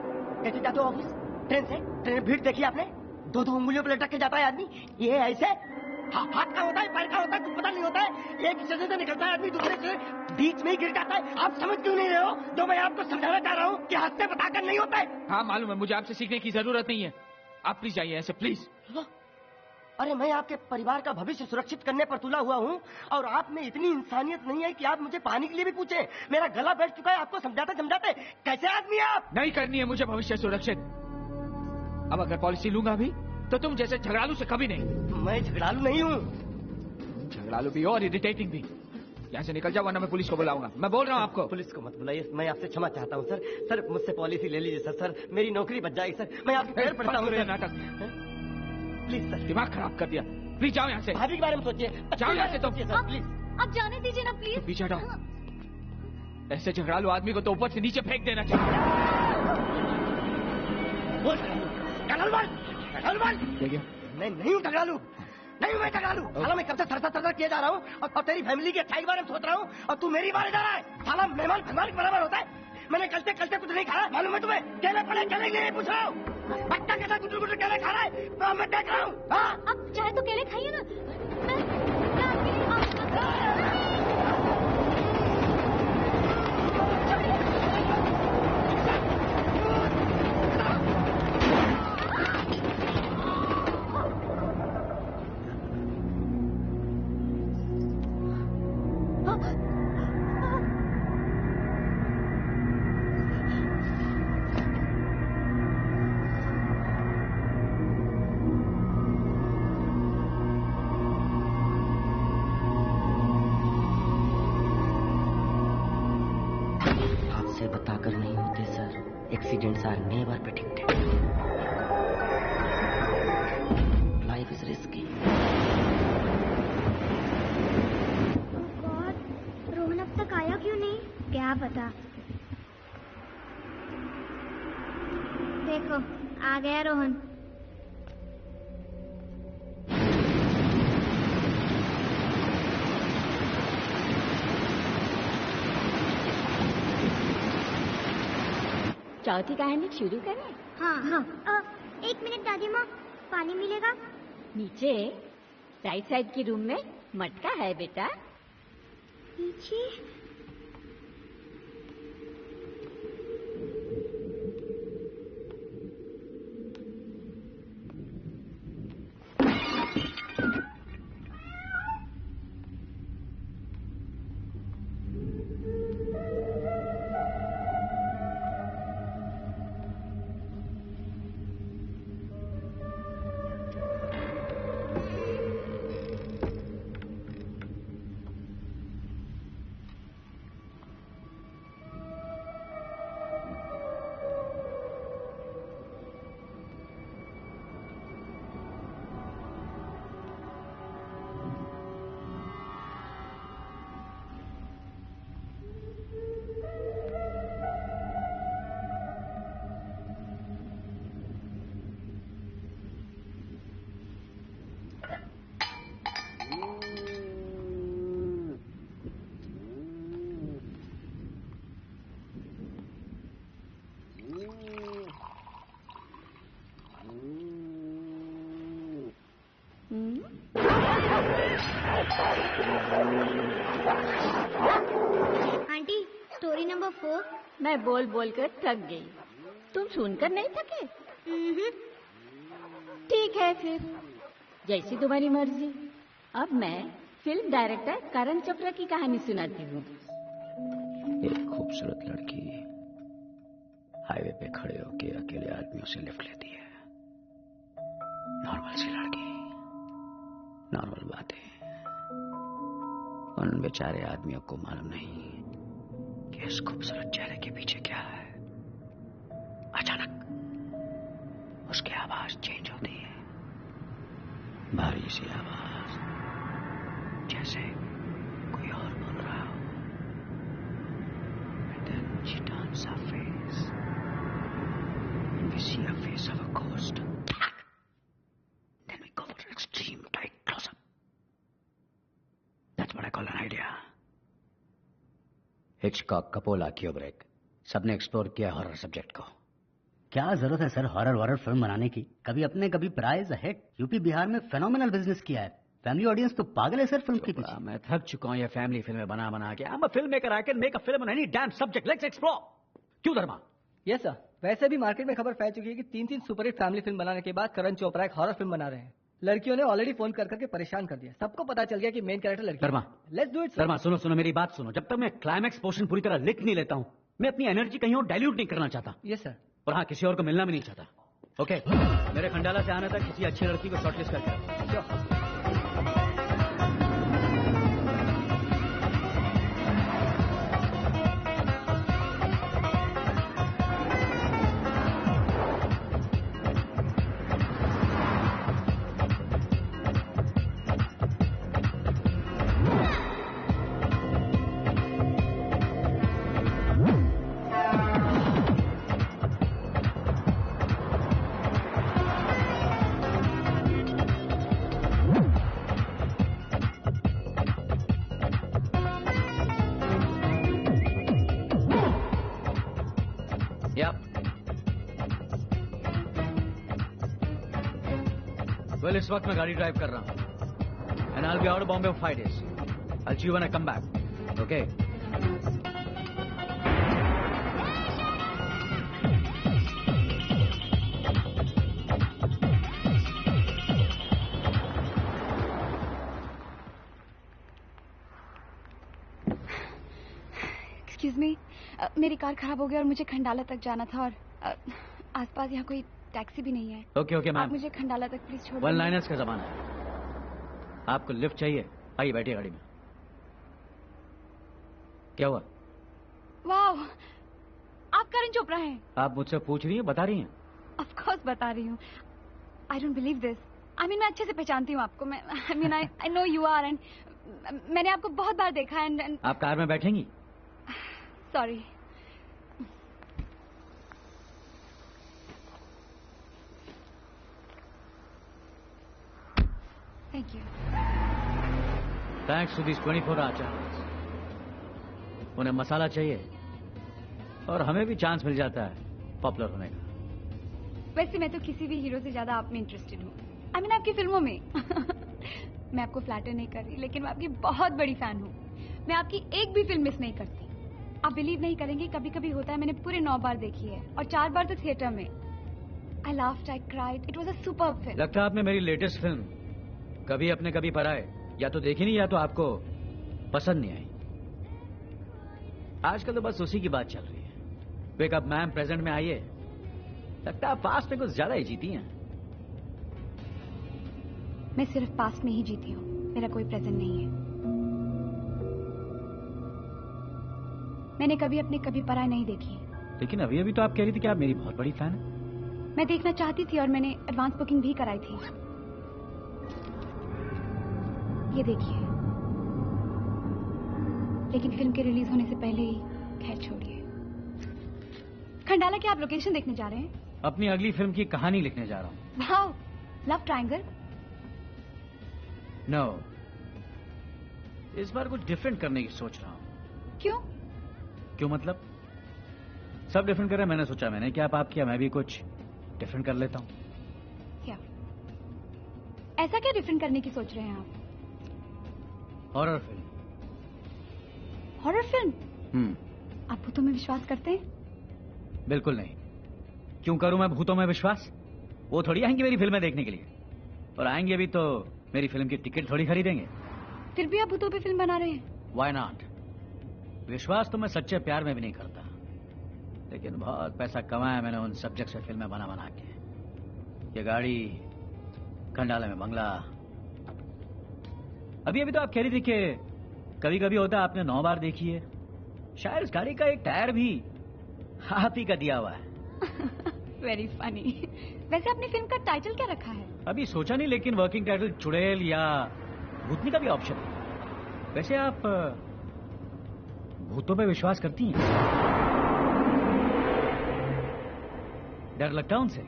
कैसे जाते हो ऑफिस? ट्रेन से? ट्रेन में भीड़ देखी आपने? दो दो उंगलियों पर लटक के जाता है आदमी। ये ऐसे हाथ का होता है, पैर का होता है, कुछ पता नहीं होता है। एक स्टेशन से निकलता है आदमी, दूसरे से बीच में ही गिर जाता है। आप समझ क्यों नहीं रहे हो? जो मैं आपको समझाना चाह रहा हूँ कि हाथ से बताकर नहीं होता है। हाँ मालूम है, मुझे आपसे सीखने की जरूरत नहीं है। आप प्लीज जाइए ऐसे, प्लीज। अरे मैं आपके परिवार का भविष्य सुरक्षित करने पर तुला हुआ हूँ, और आप में इतनी इंसानियत नहीं है कि आप मुझे पानी के लिए भी पूछे। मेरा गला बैठ चुका है आपको समझाते समझाते। कैसे आदमी है आप? नहीं करनी है मुझे भविष्य सुरक्षित। अब अगर पॉलिसी लूंगा भी तो तुम जैसे झगड़ालू से कभी नहीं। मैं झगड़ालू नहीं हूँ। झगड़ालू भी और इरिटेटिंग भी। यहाँ से निकल जाओ वरना मैं पुलिस को बुलाऊंगा। मैं बोल रहा हूँ आपको। पुलिस को मत बुलाइए, मैं आपसे क्षमा चाहता हूँ सर। सर मुझसे पॉलिसी ले लीजिए सर। सर मेरी नौकरी बच जाएगी सर। मैं आपके पैर पड़ता हूँ। नाटक प्लीज सर। दिमाग खराब कर दिया। प्लीज जाओ यहाँ से। भाभी के बारे में सोचिए। जाओ यहाँ से तुम। प्लीज आप जाने दीजिए ना प्लीज। पीछे हटाओ। ऐसे झगड़ालू आदमी को तो ऊपर से नीचे फेंक देना चाहिए। देखिए मैं नहीं हूँ झगड़ालू, नहीं हूँ मैं झगड़ालू। साला मैं कब से थरथर किया जा रहा हूँ, और तेरी फैमिली की अच्छाई के बारे में सोच रहा हूँ, और तू मेरी बारे जा रहा है। साला मेहमान फरमान के बराबर होता है। मैंने कल से कुछ नहीं खाया, मालूम है तुम्हें? केले पड़े, केले नहीं पूछ रहा हूँ। बच्चा के साथ गुटर गुटर केले खा रहा है, तो मैं देख रहा हूँ। हाँ अब चाहे तो केले खाइए ना। बताकर नहीं होते sir. Accidents are never predicted. Life is risky. Rohan अब तक आया क्यों नहीं? क्या पता। देखो आ गया रोहन। चौथी कहानी शुरू करें? हाँ हाँ। एक मिनट दादी माँ, पानी मिलेगा? नीचे राइट साइड की रूम में मटका है बेटा। नीचे? Aunty, story number 4। मैं बोल बोल कर थक गई, तुम सुनकर नहीं थके? ठीक है फिर, जैसी तुम्हारी मर्जी। अब मैं फिल्म डायरेक्टर करण चोपड़ा की कहानी सुनाती हूँ। एक खूबसूरत लड़की हाईवे पे खड़े होके अकेले आदमियों से लिफ्ट लेती है। नॉर्मल सी लड़की, नॉर्मल बातें। उन बेचारे आदमियों को मालूम नहीं कि इस खूबसूरत चेहरे के पीछे क्या है। अचानक उसकी आवाज चेंज होती है, भारी सी आवाज, जैसे कोई और बोल रहा हो। And then she turns her face and we see a face of a ghost. Then we go for an extreme tight close-up. That's what I call an idea. Hitchcock, Coppola, Kubrick, सबने explore किया horror subject को। क्या जरूरत है sir horror वॉरर film बनाने की? कभी अपने कभी प्राइज हिट। यूपी बिहार में फेनोमेनल बिजनेस किया है। फैमिली ऑडियंस तो पागल है सर फिल्म के पीछे। मैं थक चुका हूँ ये फैमिली फिल्में बना बना के। I'm a filmmaker, I can make a film on any damn subject. Let's explore. क्यों धर्मा? यस सर, वैसे भी मार्केट में खबर फैल चुकी है कि 3 सुपरहिट फैमिली फिल्म बनाने के बाद करण चोपड़ा एक हॉरर फिल्म बना रहे हैं। लड़कियों ने ऑलरेडी फोन कर करके परेशान कर दिया। सबको पता चल गया कि मेन कैरेक्टर लड़की। धर्मा, लेट्स डू इट। धर्मा सुनो सुनो मेरी बात सुनो। जब तक मैं क्लाइमैक्स पोर्शन पूरी तरह लिख नहीं लेता हूँ, मैं अपनी एनर्जी कहीं और डाइल्यूट नहीं करना चाहता। Yes sir. और हाँ, किसी और को मिलना भी नहीं चाहता। ओके, मेरे खंडाला से आने तक किसी अच्छी लड़की को शॉर्टलिस्ट करके। वेल, इस वक्त मैं गाड़ी ड्राइव कर रहा हूँ and I will be out of Bombay for 5 days. I'll see you when I come back. Okay? Excuse me, मेरी कार खराब हो गई और मुझे खंडाला तक जाना था और आसपास यहाँ कोई टैक्सी भी नहीं है। ओके ओके मैम, आप मुझे खंडाला तक प्लीज छोड़। वन लाइनर्स का जमाना है। आपको लिफ्ट चाहिए? आइए बैठिए गाड़ी में। क्या हुआ? वाह, आप करण चोपड़ा हैं। आप मुझसे पूछ रही हैं, बता रही हैं? ऑफ कोर्स बता रही हूँ। I don't believe this. I mean मैं अच्छे से पहचानती हूँ आपको। मैं I mean I know you are and मैंने आपको बहुत बार देखा है एंड आप कार में बैठेंगी? Sorry. Thank you. Thanks to these 24 acharya. उन्हें मसाला चाहिए और हमें भी चांस मिल जाता है पॉपुलर होने का। वैसे मैं तो किसी भी हीरो से ज्यादा आप में इंटरेस्टेड हूँ। आई मीन आपकी फिल्मों में। मैं आपको फ्लैटर नहीं कर रही, लेकिन मैं आपकी बहुत बड़ी फैन हूँ। मैं आपकी एक भी फिल्म मिस नहीं करती। आप बिलीव नहीं करेंगे, कभी कभी होता है मैंने पूरे 9 बार देखी है और 4 बार तो थिएटर में। I laughed, I cried, it was a superb film. लगता है आपने मेरी लेटेस्ट फिल्म कभी अपने कभी पराए या तो देखी नहीं या तो आपको पसंद नहीं आई। आजकल तो बस उसी की बात चल रही है। वेक अप मैम प्रेजेंट में आइए। लगता है पास्ट में कुछ ज्यादा ही जीती हैं। मैं सिर्फ पास्ट में ही जीती हूँ, मेरा कोई प्रेजेंट नहीं है। मैंने कभी अपने कभी पराए नहीं देखी। लेकिन अभी अभी तो आप कह रही थी कि आप मेरी बहुत बड़ी फैन हैं। मैं देखना चाहती थी और मैंने एडवांस बुकिंग भी कराई थी। ये देखिए। लेकिन फिल्म के रिलीज होने से पहले ही, खैर छोड़िए। खंडाला क्या आप लोकेशन देखने जा रहे हैं? अपनी अगली फिल्म की कहानी लिखने जा रहा हूँ। Wow, love triangle? नो, इस बार कुछ डिफरेंट करने की सोच रहा हूँ। क्यों? क्यों मतलब? सब डिफरेंट कर रहे हैं, मैंने सोचा मैंने क्या पाप किया, मैं भी कुछ डिफरेंट कर लेता हूँ। क्या? ऐसा क्या डिफरेंट करने की सोच रहे हैं आप? Horror film. Horror film? आप भूतों में विश्वास करते हैं? बिल्कुल नहीं। क्यों करूं मैं भूतों में विश्वास? वो थोड़ी आएंगे मेरी फिल्में देखने के लिए, और आएंगे भी तो मेरी फिल्म की टिकट थोड़ी खरीदेंगे। फिर भी आप भूतों पे फिल्म बना रहे हैं? Why not? विश्वास तो मैं सच्चे प्यार में भी नहीं करता, लेकिन बहुत पैसा कमाया मैंने उन सब्जेक्ट से फिल्में बना बना के। ये गाड़ी, खंडाले में बंगला। अभी अभी तो आप कह रही थी कि कभी कभी होता है आपने 9 बार देखी है। शायद इस गाड़ी का एक टायर भी आप ही का दिया हुआ है। Very funny. वैसे आपने फिल्म का टाइटल क्या रखा है? अभी सोचा नहीं, लेकिन वर्किंग टाइटल चुड़ैल या भूतनी का भी ऑप्शन है। वैसे आप भूतों पे विश्वास करती हैं? डर लगता है उनसे?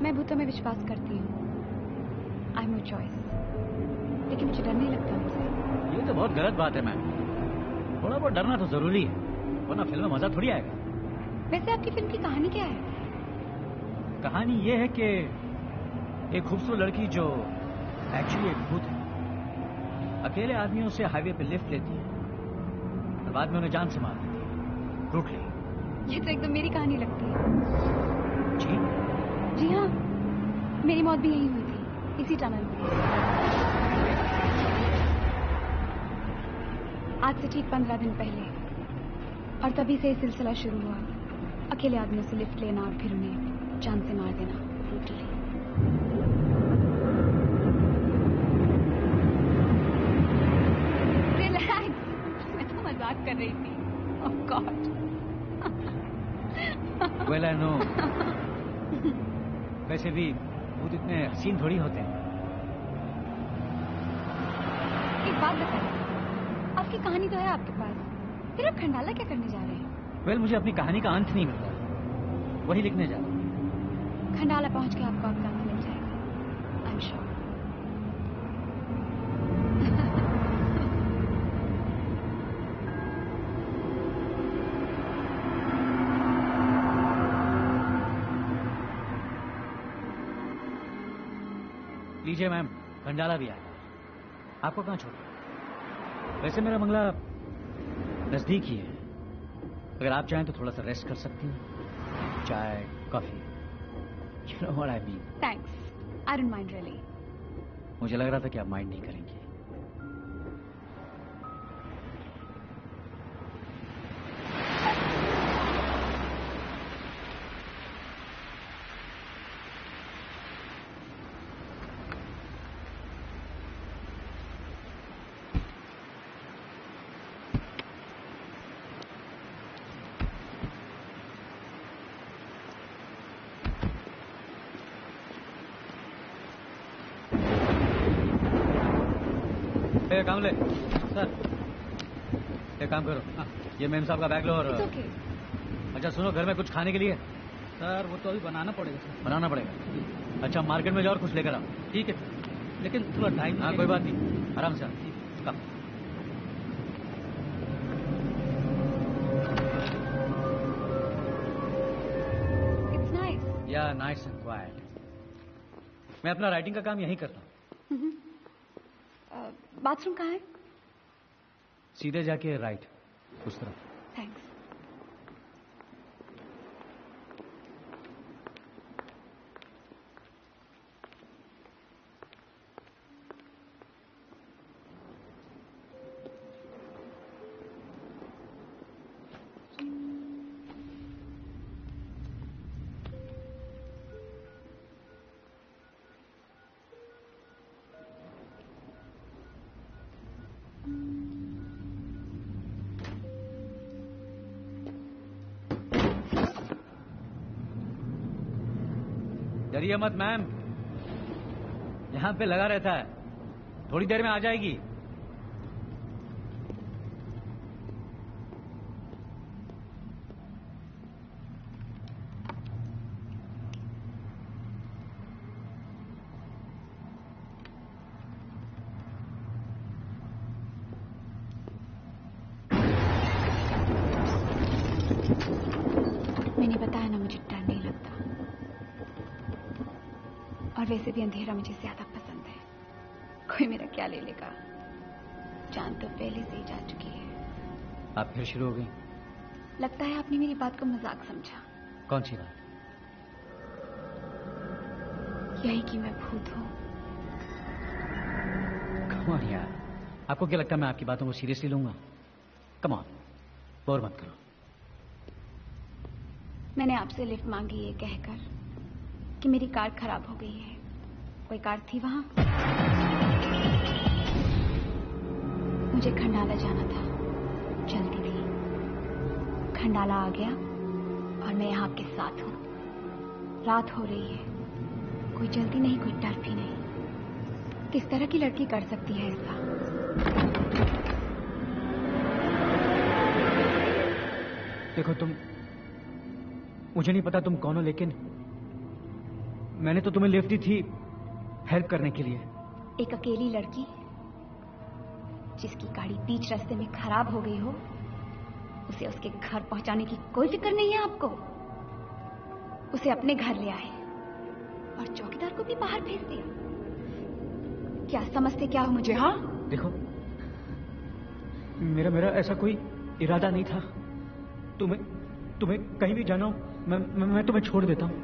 मैं भूतों में विश्वास करती हूँ। आई एम नो चॉइस, लेकिन मुझे डर नहीं लगता उनसे। ये तो बहुत गलत बात है मैम। थोड़ा बहुत डरना तो जरूरी है, वरना फिल्म में मजा थोड़ी आएगा। वैसे आपकी फिल्म की कहानी क्या है? कहानी ये है कि एक खूबसूरत लड़की जो एक्चुअली एक भूत है, अकेले आदमियों से हाईवे पे लिफ्ट लेती है और बाद में उन्हें जान से मार देती है, ब्रूटली। ये तो एकदम मेरी कहानी लगती है। जी? जी हाँ, मेरी मौत भी यही हुई थी, इसी टनल में। आज से ठीक 15 दिन पहले, और तभी से ये सिलसिला शुरू हुआ। अकेले आदमियों से लिफ्ट लेना और फिर उन्हें जान से मार देना, ब्रूटली। रिलैक्स, मैं तो मजाक कर रही थी। ओह गॉड। Well I know. वैसे भी भूत इतने हसीन थोड़ी होते हैं। एक बात बताइए, आपकी कहानी तो है आपके पास, फिर आप खंडाला क्या करने जा रहे हैं? वेल मुझे अपनी कहानी का अंत नहीं मिलता, वही लिखने जा रहा हूँ। खंडाला पहुंच के आपको आपका अंत मिल जाएगा, आई एम श्योर। लीजिए मैम, खंडाला भी आ गया। आपको कहाँ छोड़ा? वैसे मेरा बंगला नजदीक ही है, अगर आप चाहें तो थोड़ा सा रेस्ट कर सकती हैं। चाय, coffee, you know what I mean. Thanks, I don't mind really. मुझे लग रहा था कि आप माइंड नहीं करेंगी। काम ले सर, एक काम करो, ये मेम साहब का बैग लो और अच्छा सुनो, घर में कुछ खाने के लिए? सर वो तो अभी बनाना पड़ेगा सर। बनाना पड़ेगा? अच्छा मार्केट में जाओ और कुछ लेकर आओ। ठीक है सर, लेकिन थोड़ा टाइम। हाँ कोई बात नहीं, आराम से। कम या नाइस एंड क्वाइट। मैं अपना राइटिंग का काम यहीं करता हूँ। बाथरूम कहाँ है? सीधे जाके राइट, उस तरफ। थैंक्स। डरिए मत मैम, यहां पे लगा रहता है, थोड़ी देर में आ जाएगी। मैंने बताया ना, मुझे डर नहीं लगता। और वैसे भी अंधेरा मुझे ज्यादा पसंद है। कोई मेरा क्या ले लेगा, जान तो पहले से ही जा चुकी है। आप फिर शुरू हो गई? लगता है आपने मेरी बात को मजाक समझा। कौन सी बात? यही कि मैं भूत हूँ। कम ऑन यार, आपको क्या लगता है मैं आपकी बातों को सीरियसली लूंगा? कम ऑन, बोर मत करो। मैंने आपसे लिफ्ट मांगी ये कहकर कि मेरी कार खराब हो गई है। कोई कार थी वहां? मुझे खंडाला जाना था, जल्दी थी। खंडाला आ गया और मैं यहाँ आपके साथ हूँ। रात हो रही है, कोई जल्दी नहीं, कोई डर भी नहीं। किस तरह की लड़की कर सकती है ऐसा? देखो तुम, मुझे नहीं पता तुम कौन हो, लेकिन मैंने तो तुम्हें लिफ्ट दी थी हेल्प करने के लिए। एक अकेली लड़की जिसकी गाड़ी बीच रास्ते में खराब हो गई हो, उसे उसके घर पहुंचाने की कोई फिक्र नहीं है आपको। उसे अपने घर ले आए और चौकीदार को भी बाहर भेज दिया। क्या समझते क्या हो मुझे? हाँ देखो, मेरा ऐसा कोई इरादा नहीं था। तुम्हें कहीं भी जाना हो, मैं तुम्हें छोड़ देता हूँ।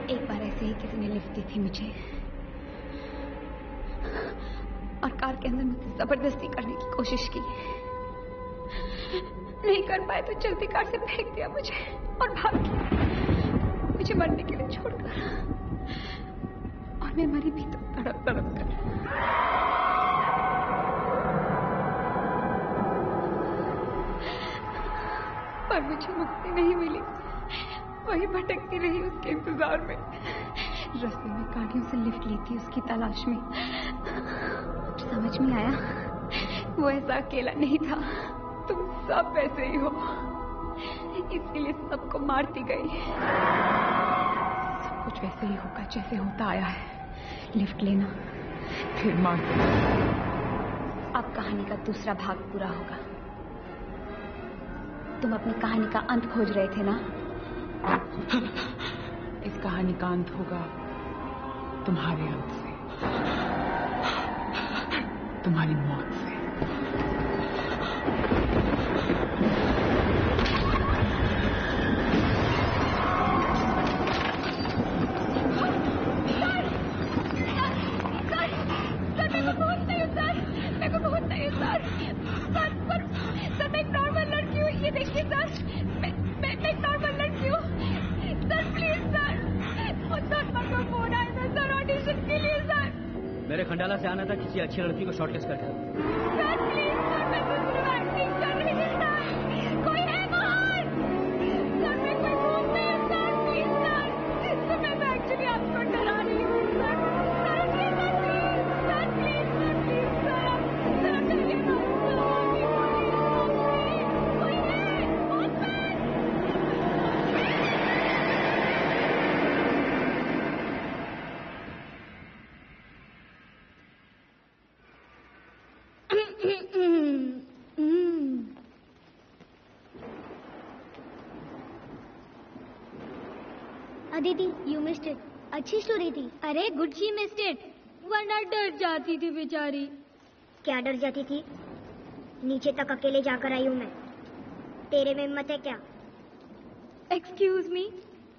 एक बार ऐसे ही किसी ने लिफ्ट दी थी मुझे और कार के अंदर मुझसे जबरदस्ती करने की कोशिश की। नहीं कर पाए तो चलती कार से फेंक दिया मुझे और भाग गया, मुझे मरने के लिए छोड़कर। और मैं मरी भी तो तड़प तड़प कर। पर मुझे मुक्ति नहीं मिली, वही भटकती रही उसके इंतजार में। रास्ते में गाड़ियों से लिफ्ट ली थी उसकी तलाश में। समझ में आया वो ऐसा अकेला नहीं था, तुम सब वैसे ही हो, इसीलिए सबको मारती गई। सब कुछ वैसे ही होगा जैसे होता आया है। लिफ्ट लेना, फिर मार देना। अब कहानी का दूसरा भाग पूरा होगा। तुम अपनी कहानी का अंत खोज रहे थे ना? इस कहानी का अंत होगा तुम्हारे अंत से, तुम्हारी मौत से। मेरे खंडाला से आना था किसी अच्छी लड़की को शॉर्टलिस्ट करके। Aditi, you missed it. अच्छी स्टोरी थी। अरे गुड, शी मिस्ड इट, वरना डर जाती थी बेचारी। क्या डर जाती थी? नीचे तक अकेले जाकर आई हूँ मैं। तेरे में हिम्मत है क्या? एक्सक्यूज मी,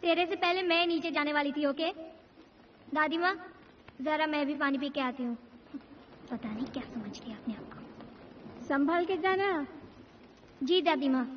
तेरे से पहले मैं नीचे जाने वाली थी। ओके दादी माँ, जरा मैं भी पानी पी के आती हूँ। पता नहीं क्या समझ लिया अपने आप को। संभाल के जाना। जी दादी माँ।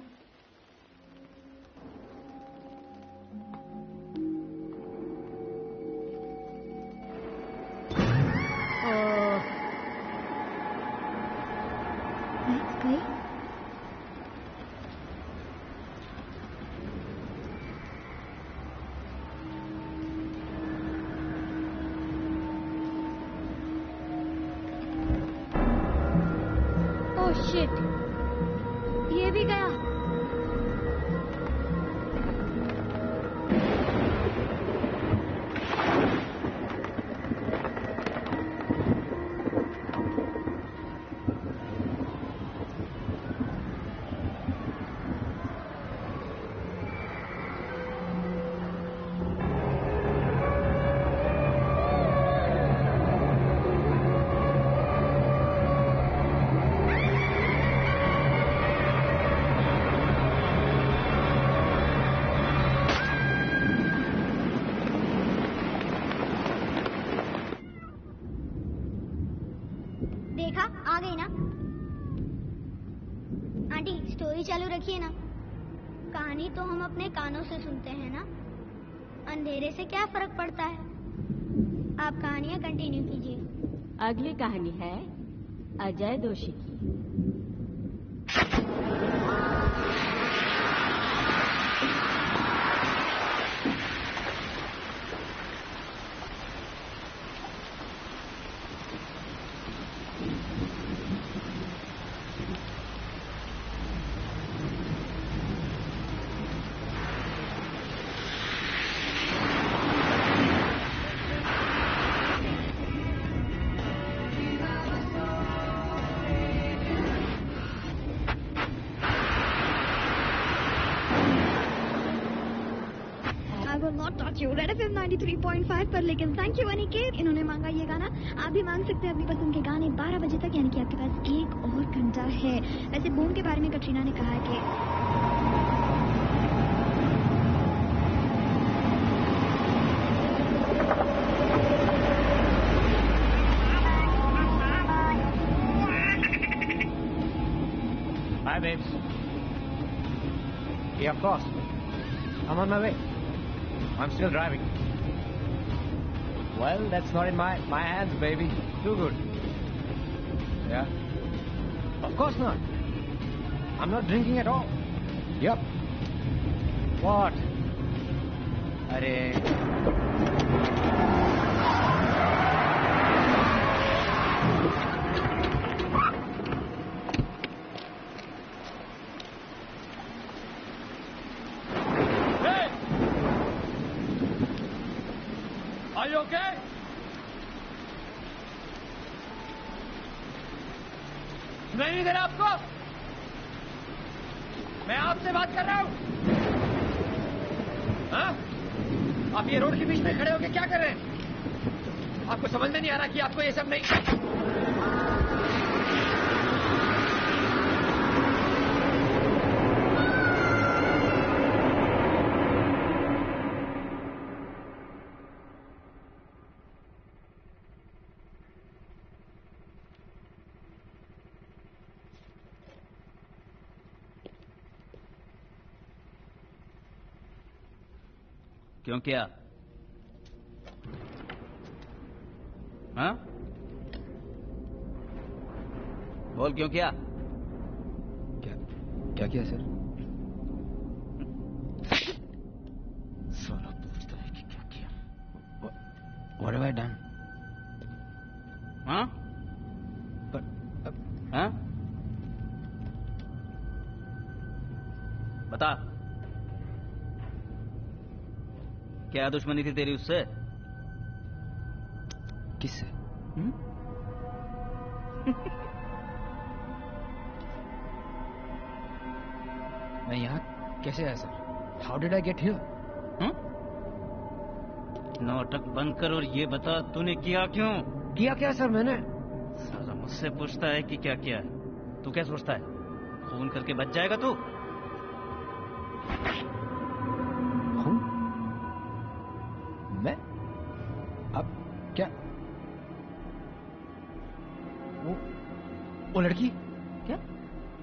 शिट, ये भी गया। देखा, आ गई ना। आंटी स्टोरी चालू रखिए ना। कहानी तो हम अपने कानों से सुनते हैं ना, अंधेरे से क्या फर्क पड़ता है। आप कहानियां कंटिन्यू कीजिए। अगली कहानी है अजय दोषी की। रेड एफएम 93.5 पर। लेकिन थैंक यू अनिकेत, इन्होंने मांगा ये गाना। आप भी मांग सकते हैं अपनी पसंद के गाने 12 बजे तक, यानी कि आपके पास 1 और घंटा है। वैसे बूम के बारे में कटरीना ने कहा है कि Hi babes. Yeah, of course. I'm on my way. I'm still driving. Well, that's not in my hands, baby. Too good. Yeah? Of course not. I'm not drinking at all. Yep. What? Are you okay? नहीं देना आपको? मैं आपसे बात कर रहा हूं। हाँ? आप ये रोड के बीच में खड़े होकर क्या कर रहे हैं? आपको समझ में नहीं आ रहा कि आपको ये सब नहीं। क्यों क्या? हाँ? बोल क्यों क्या? क्या किया सर? साला पूछता है कि क्या किया? What have I done? हाँ? हाँ? बता। क्या दुश्मनी थी तेरी उससे? किससे? मैं यहाँ कैसे आया sir? How did I get here? नाटक बंद कर और ये बता तूने किया क्यों? किया क्या सर मैंने? साला मुझसे पूछता है कि क्या किया है। तू क्या सोचता है फोन करके बच जाएगा तू? मैं? अब क्या? वो लड़की? क्या?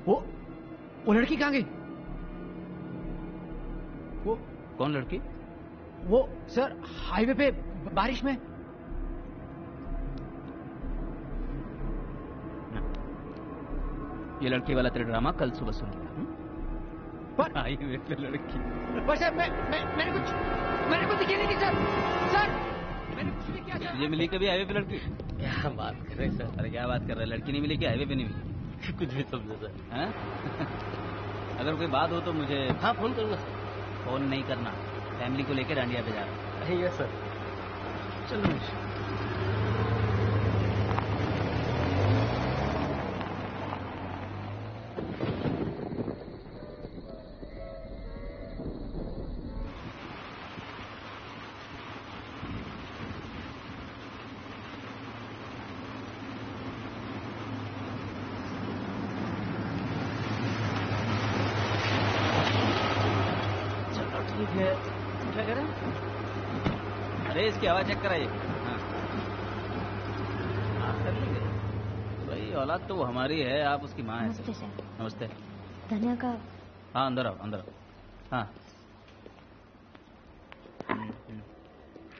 वो लड़की कहाँ गई? वो कौन लड़की? वो सर हाईवे पे बारिश में। ये लड़की वाला तेरा ड्रामा कल सुबह सुन लिया। हाईवे पे लड़की? पर सर मैंने कुछ दिखी नहीं थी सर। सर मैंने कुछ नहीं किया सर। तुझे मिली कभी हाईवे पे लड़की? क्या बात कर रहे सर? अरे क्या बात कर रहा है? लड़की नहीं मिली कि हाईवे पे नहीं मिली? कुछ भी समझो सर। हैं? अगर कोई बात हो तो मुझे हाँ फोन करूंगा सर। फोन नहीं करना, फैमिली को लेकर डांडिया पे जा रहा हूँ। Yes sir. चलो ठीक है। क्या कह रहे हैं? अरे इसकी आवाज चेक कराइए। हाँ आप कर लेंगे भाई, औलाद तो वो हमारी है, आप उसकी माँ है। नमस्ते सर। नमस्ते। धनिया का। हाँ अंदर आओ अंदर आओ। हाँ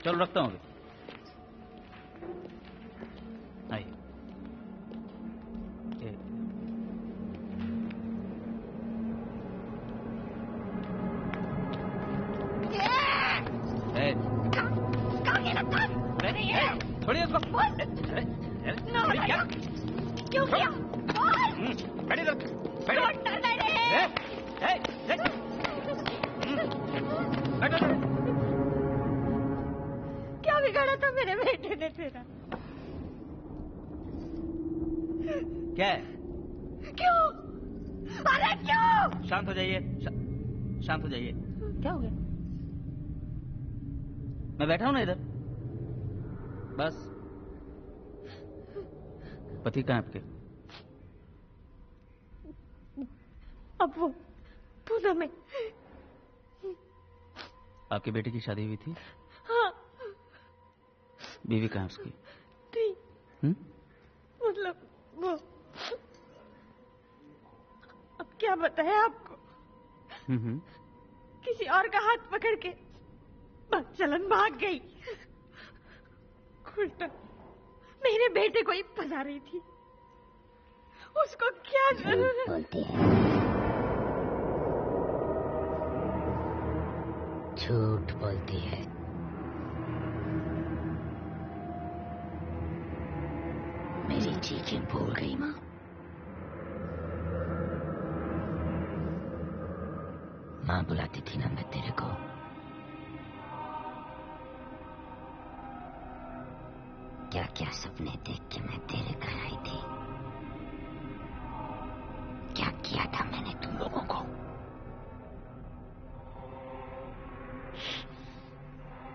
चलो रखता हूँ अभी। आइए। छोड़िए उसको। क्यों किया? बैठिए लोग, क्या बिगाड़ा था मेरे बेटे ने तेरा? क्या है? क्यों? अरे क्यों? शांत हो जाइए, शांत हो जाइए। क्या हो गया? मैं बैठा हूं ना इधर, बस। पति कहाँ है आपके? अब वो पूना में। आपकी बेटी की शादी हुई थी? हाँ। बीवी कहाँ है उसकी? थी। मतलब वो, अब क्या बताएं आपको? किसी और का हाथ पकड़ के बस चलन भाग गई। उल्टा मेरे बेटे को ही फंसा रही थी। उसको क्या जरूरत? बोलती है, झूठ बोलती है। मेरी चीजें भूल गई माँ। माँ बुलाती थी ना मैं तेरे को। क्या क्या सपने देख के मैं तेरे घर आई थी। क्या किया था मैंने तुम लोगों को।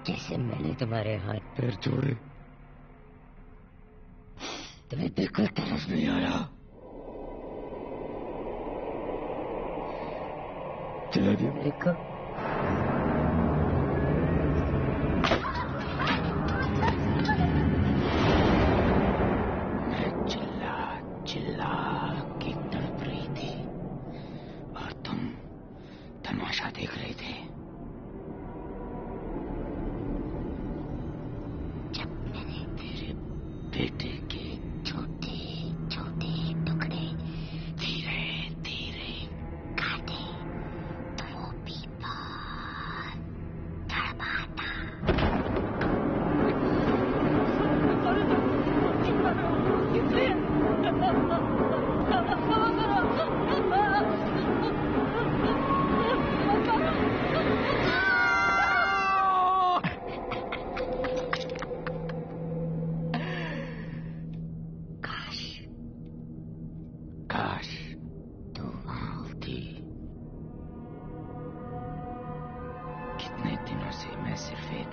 जैसे मैंने तुम्हारे हाथ पैर जोड़े, तुम्हें देखकर तरस नहीं आया। तुम्हें भी मेरे को चिल्ला के तड़प रही थी और तुम तमाशा देख रहे थे। जब मैंने तेरे बेटे के छोटे छोटे टुकड़े धीरे धीरे काटे तो वो भी बहुत तड़पाता। काश तू वहां होती। कितने दिनों से मैं सिर्फ एक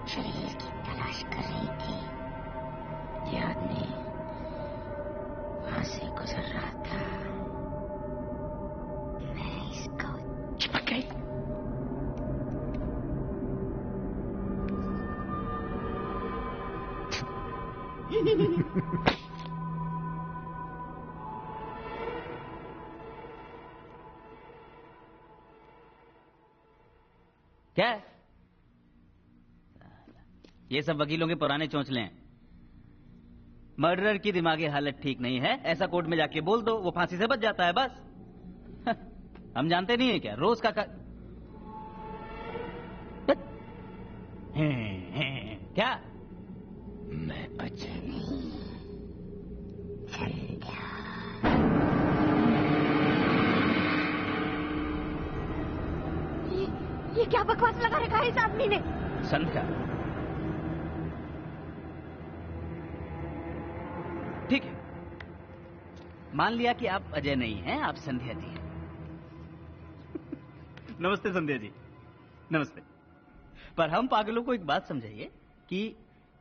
शरीर की तलाश कर रही थी। ये आदमी वहां से गुजर रहा था, मैं इसको चिपक गई। क्या है? ये सब वकीलों के पुराने चौंचले हैं। मर्डरर की दिमागी हालत ठीक नहीं है, ऐसा कोर्ट में जाके बोल दो, वो फांसी से बच जाता है बस। हम जानते नहीं है क्या रोज का क्या? मैं बचा नहीं, ये क्या बकवास लगा रखा है इस आदमी ने? संध्या, ठीक है, मान लिया कि आप अजय नहीं हैं, आप संध्या जी हैं। नमस्ते संध्या जी, नमस्ते। पर हम पागलों को एक बात समझाइए कि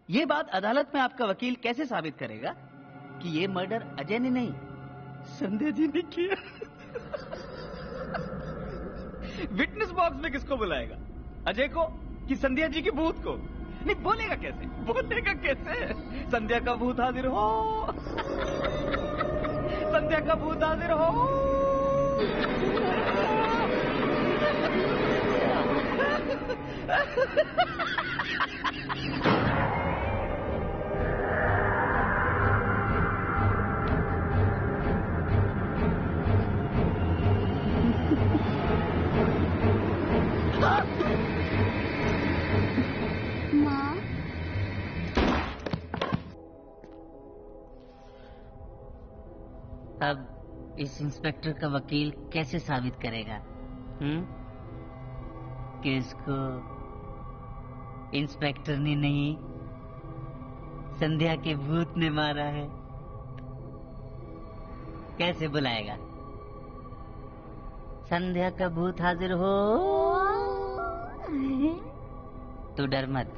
ये बात अदालत में आपका वकील कैसे साबित करेगा कि ये मर्डर अजय ने नहीं, संध्या जी ने किया। विटनेस बॉक्स में किसको बुलाएगा? अजय को कि संध्या जी की भूत को? नहीं, बोलेगा कैसे? बोलेगा कैसे? संध्या का भूत हाजिर हो, संध्या का भूत हाजिर हो। अब इस इंस्पेक्टर का वकील कैसे साबित करेगा कि इसको इंस्पेक्टर ने नहीं, संध्या के भूत ने मारा है? कैसे बुलाएगा? संध्या का भूत हाजिर हो। तू डर मत,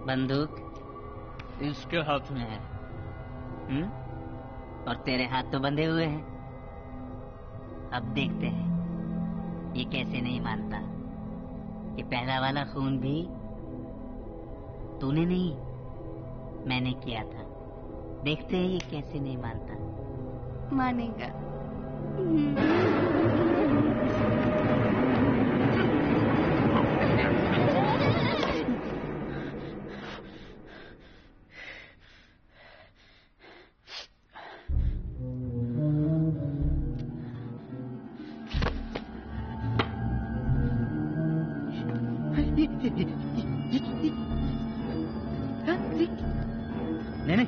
बंदूक इसके हाथ में है, और तेरे हाथ तो बंधे हुए हैं। अब देखते हैं ये कैसे नहीं मानता कि पहला वाला खून भी तूने नहीं, मैंने किया था। देखते हैं ये कैसे नहीं मानता। मानेगा। नहीं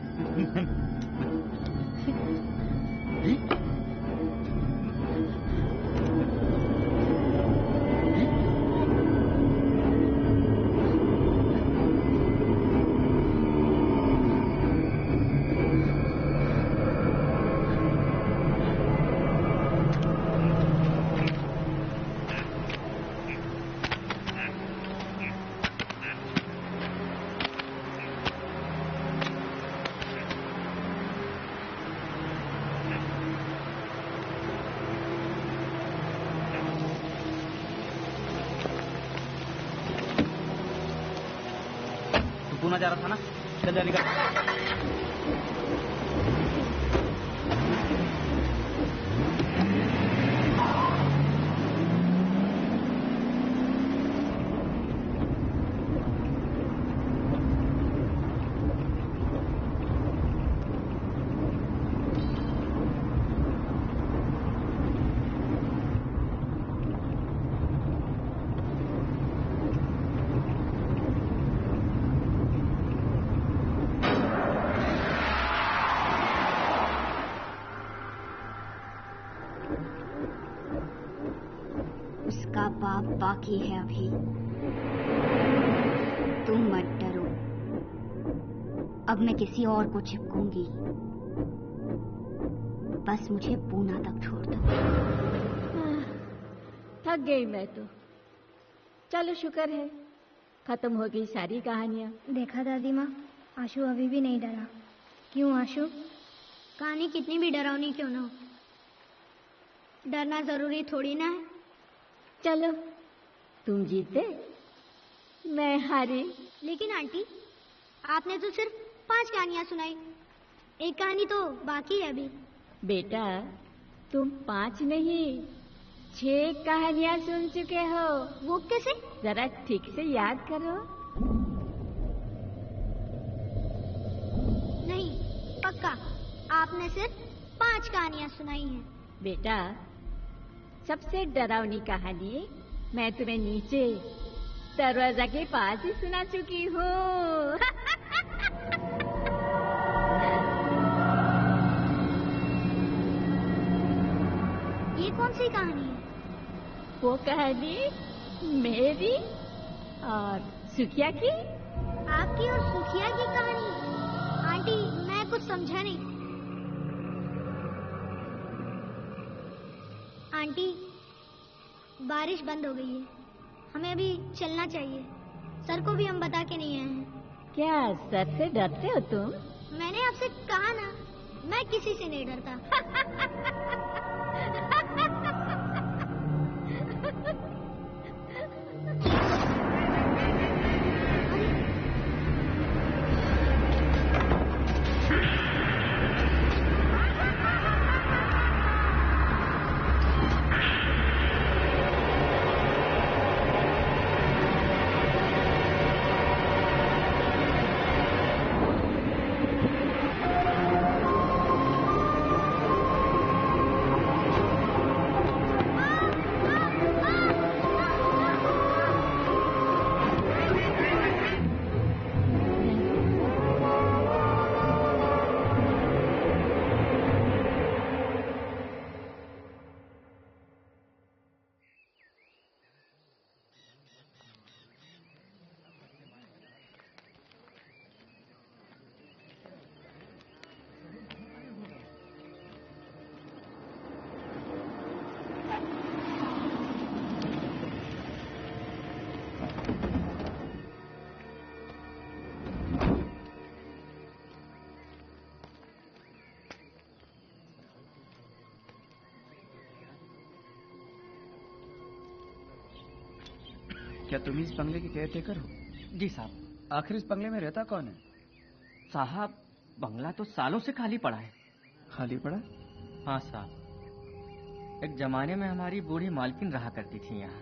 पूना जा रहा था ना, चल जा निकल। उसका बाप बाकी है अभी। तुम मत डरो, अब मैं किसी और को चिपकूंगी। बस मुझे पूना तक छोड़ दो। थक गई मैं तो। चलो शुक्र है खत्म हो गई सारी कहानियाँ। देखा दादी माँ, आशु अभी भी नहीं डरा। क्यों आशु? कहानी कितनी भी डरावनी क्यों ना हो, डरना जरूरी थोड़ी ना है। चलो, तुम जीते, मैं हारी। लेकिन आंटी, आपने तो सिर्फ 5 कहानियाँ सुनाई, एक कहानी तो बाकी है अभी। बेटा, तुम 5 नहीं 6 कहानियाँ सुन चुके हो। वो कैसे? जरा ठीक से याद करो। नहीं, पक्का आपने सिर्फ 5 कहानियाँ सुनाई हैं। बेटा, सबसे डरावनी कहानी मैं तुम्हें नीचे दरवाजा के पास ही सुना चुकी हूँ। ये कौन सी कहानी है? वो कहानी मेरी और सुखिया की। आपकी और सुखिया की कहानी? आंटी, मैं कुछ समझा नहीं। आंटी, बारिश बंद हो गई है, हमें अभी चलना चाहिए। सर को भी हम बता के नहीं आए हैं। क्या सर से डरते हो तुम? मैंने आपसे कहा ना, मैं किसी से नहीं डरता। क्या तुम इस बंगले के केयरटेकर हो? जी साहब। आखिर इस बंगले में रहता कौन है? साहब, बंगला तो सालों से खाली पड़ा है। खाली पड़ा? हाँ साहब, एक जमाने में हमारी बूढ़ी मालकिन रहा करती थी यहाँ।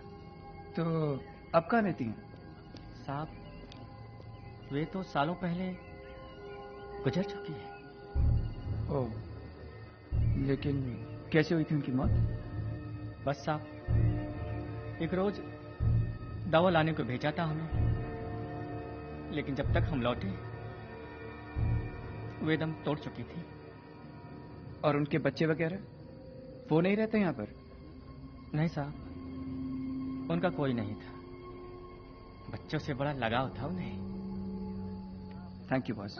तो अब कहाँ रहती हैं? साहब, वे तो सालों पहले गुजर चुकी है। ओह, लेकिन कैसे हुई थी उनकी मौत? बस साहब, एक रोज दवा लाने को भेजा था हमें, लेकिन जब तक हम लौटे वे दम तोड़ चुकी थी। और उनके बच्चे वगैरह वो नहीं रहते यहाँ पर? नहीं साहब, उनका कोई नहीं था। बच्चों से बड़ा लगाव था उन्हें। Thank you boss.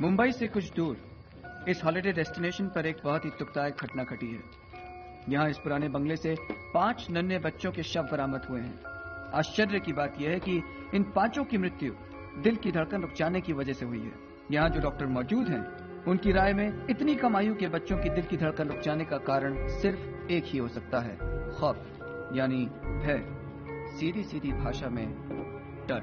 मुंबई से कुछ दूर इस हॉलिडे डेस्टिनेशन पर एक बहुत ही दुखदायक घटना घटी है। यहाँ इस पुराने बंगले से 5 नन्हे बच्चों के शव बरामद हुए हैं। आश्चर्य की बात यह है कि इन 5 की मृत्यु दिल की धड़कन रुक जाने की वजह से हुई है। यहाँ जो डॉक्टर मौजूद हैं, उनकी राय में इतनी कम आयु के बच्चों की दिल की धड़कन रुक जाने का कारण सिर्फ एक ही हो सकता है, खौफ, यानी भय, सीधी सीधी भाषा में डर।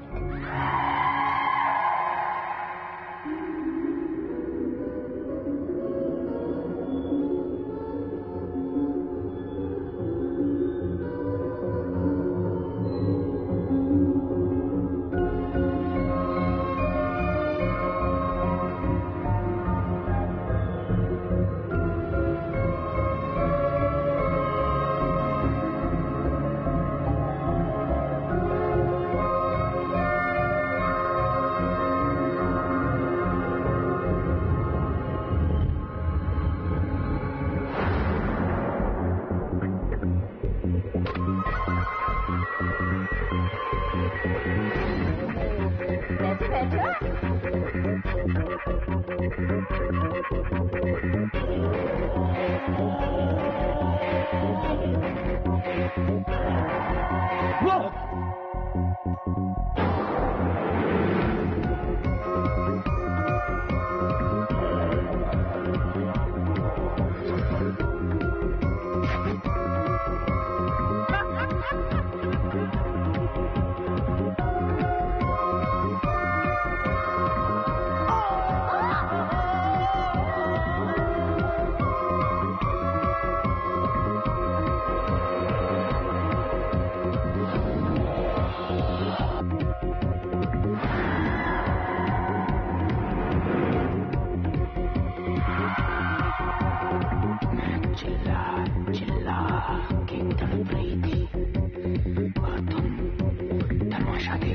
बैठो।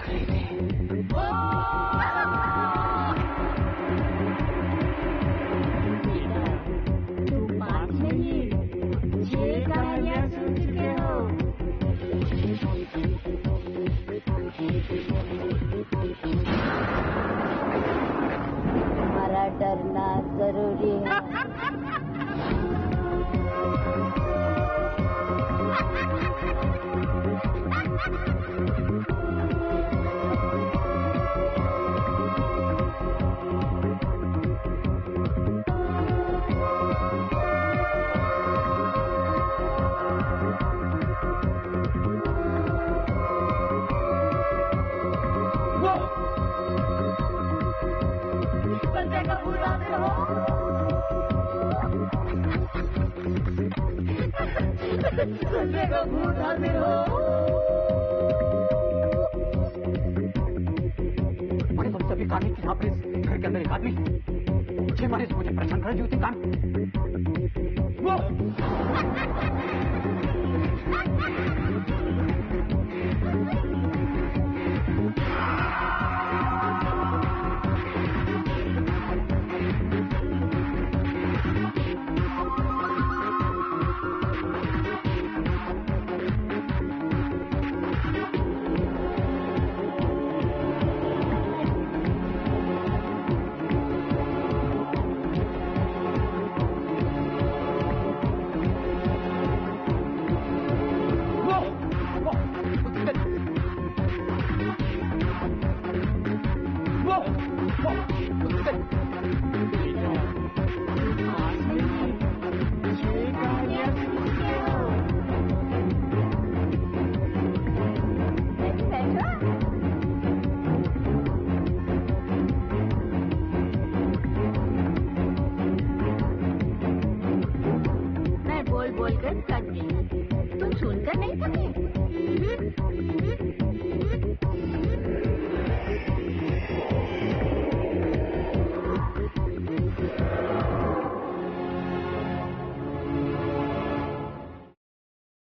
देख रही थी। तुम 5 नहीं 6 कहानियां सुन चुके हो। तुम्हारा डरना जरूरी है। बड़े तुम सभी कहानी की यहाँ पर इस घर के अंदर एक आदमी मुझे मारे मुझे परेशान कर रही थी कान। मैं बोल बोल कर थक गई।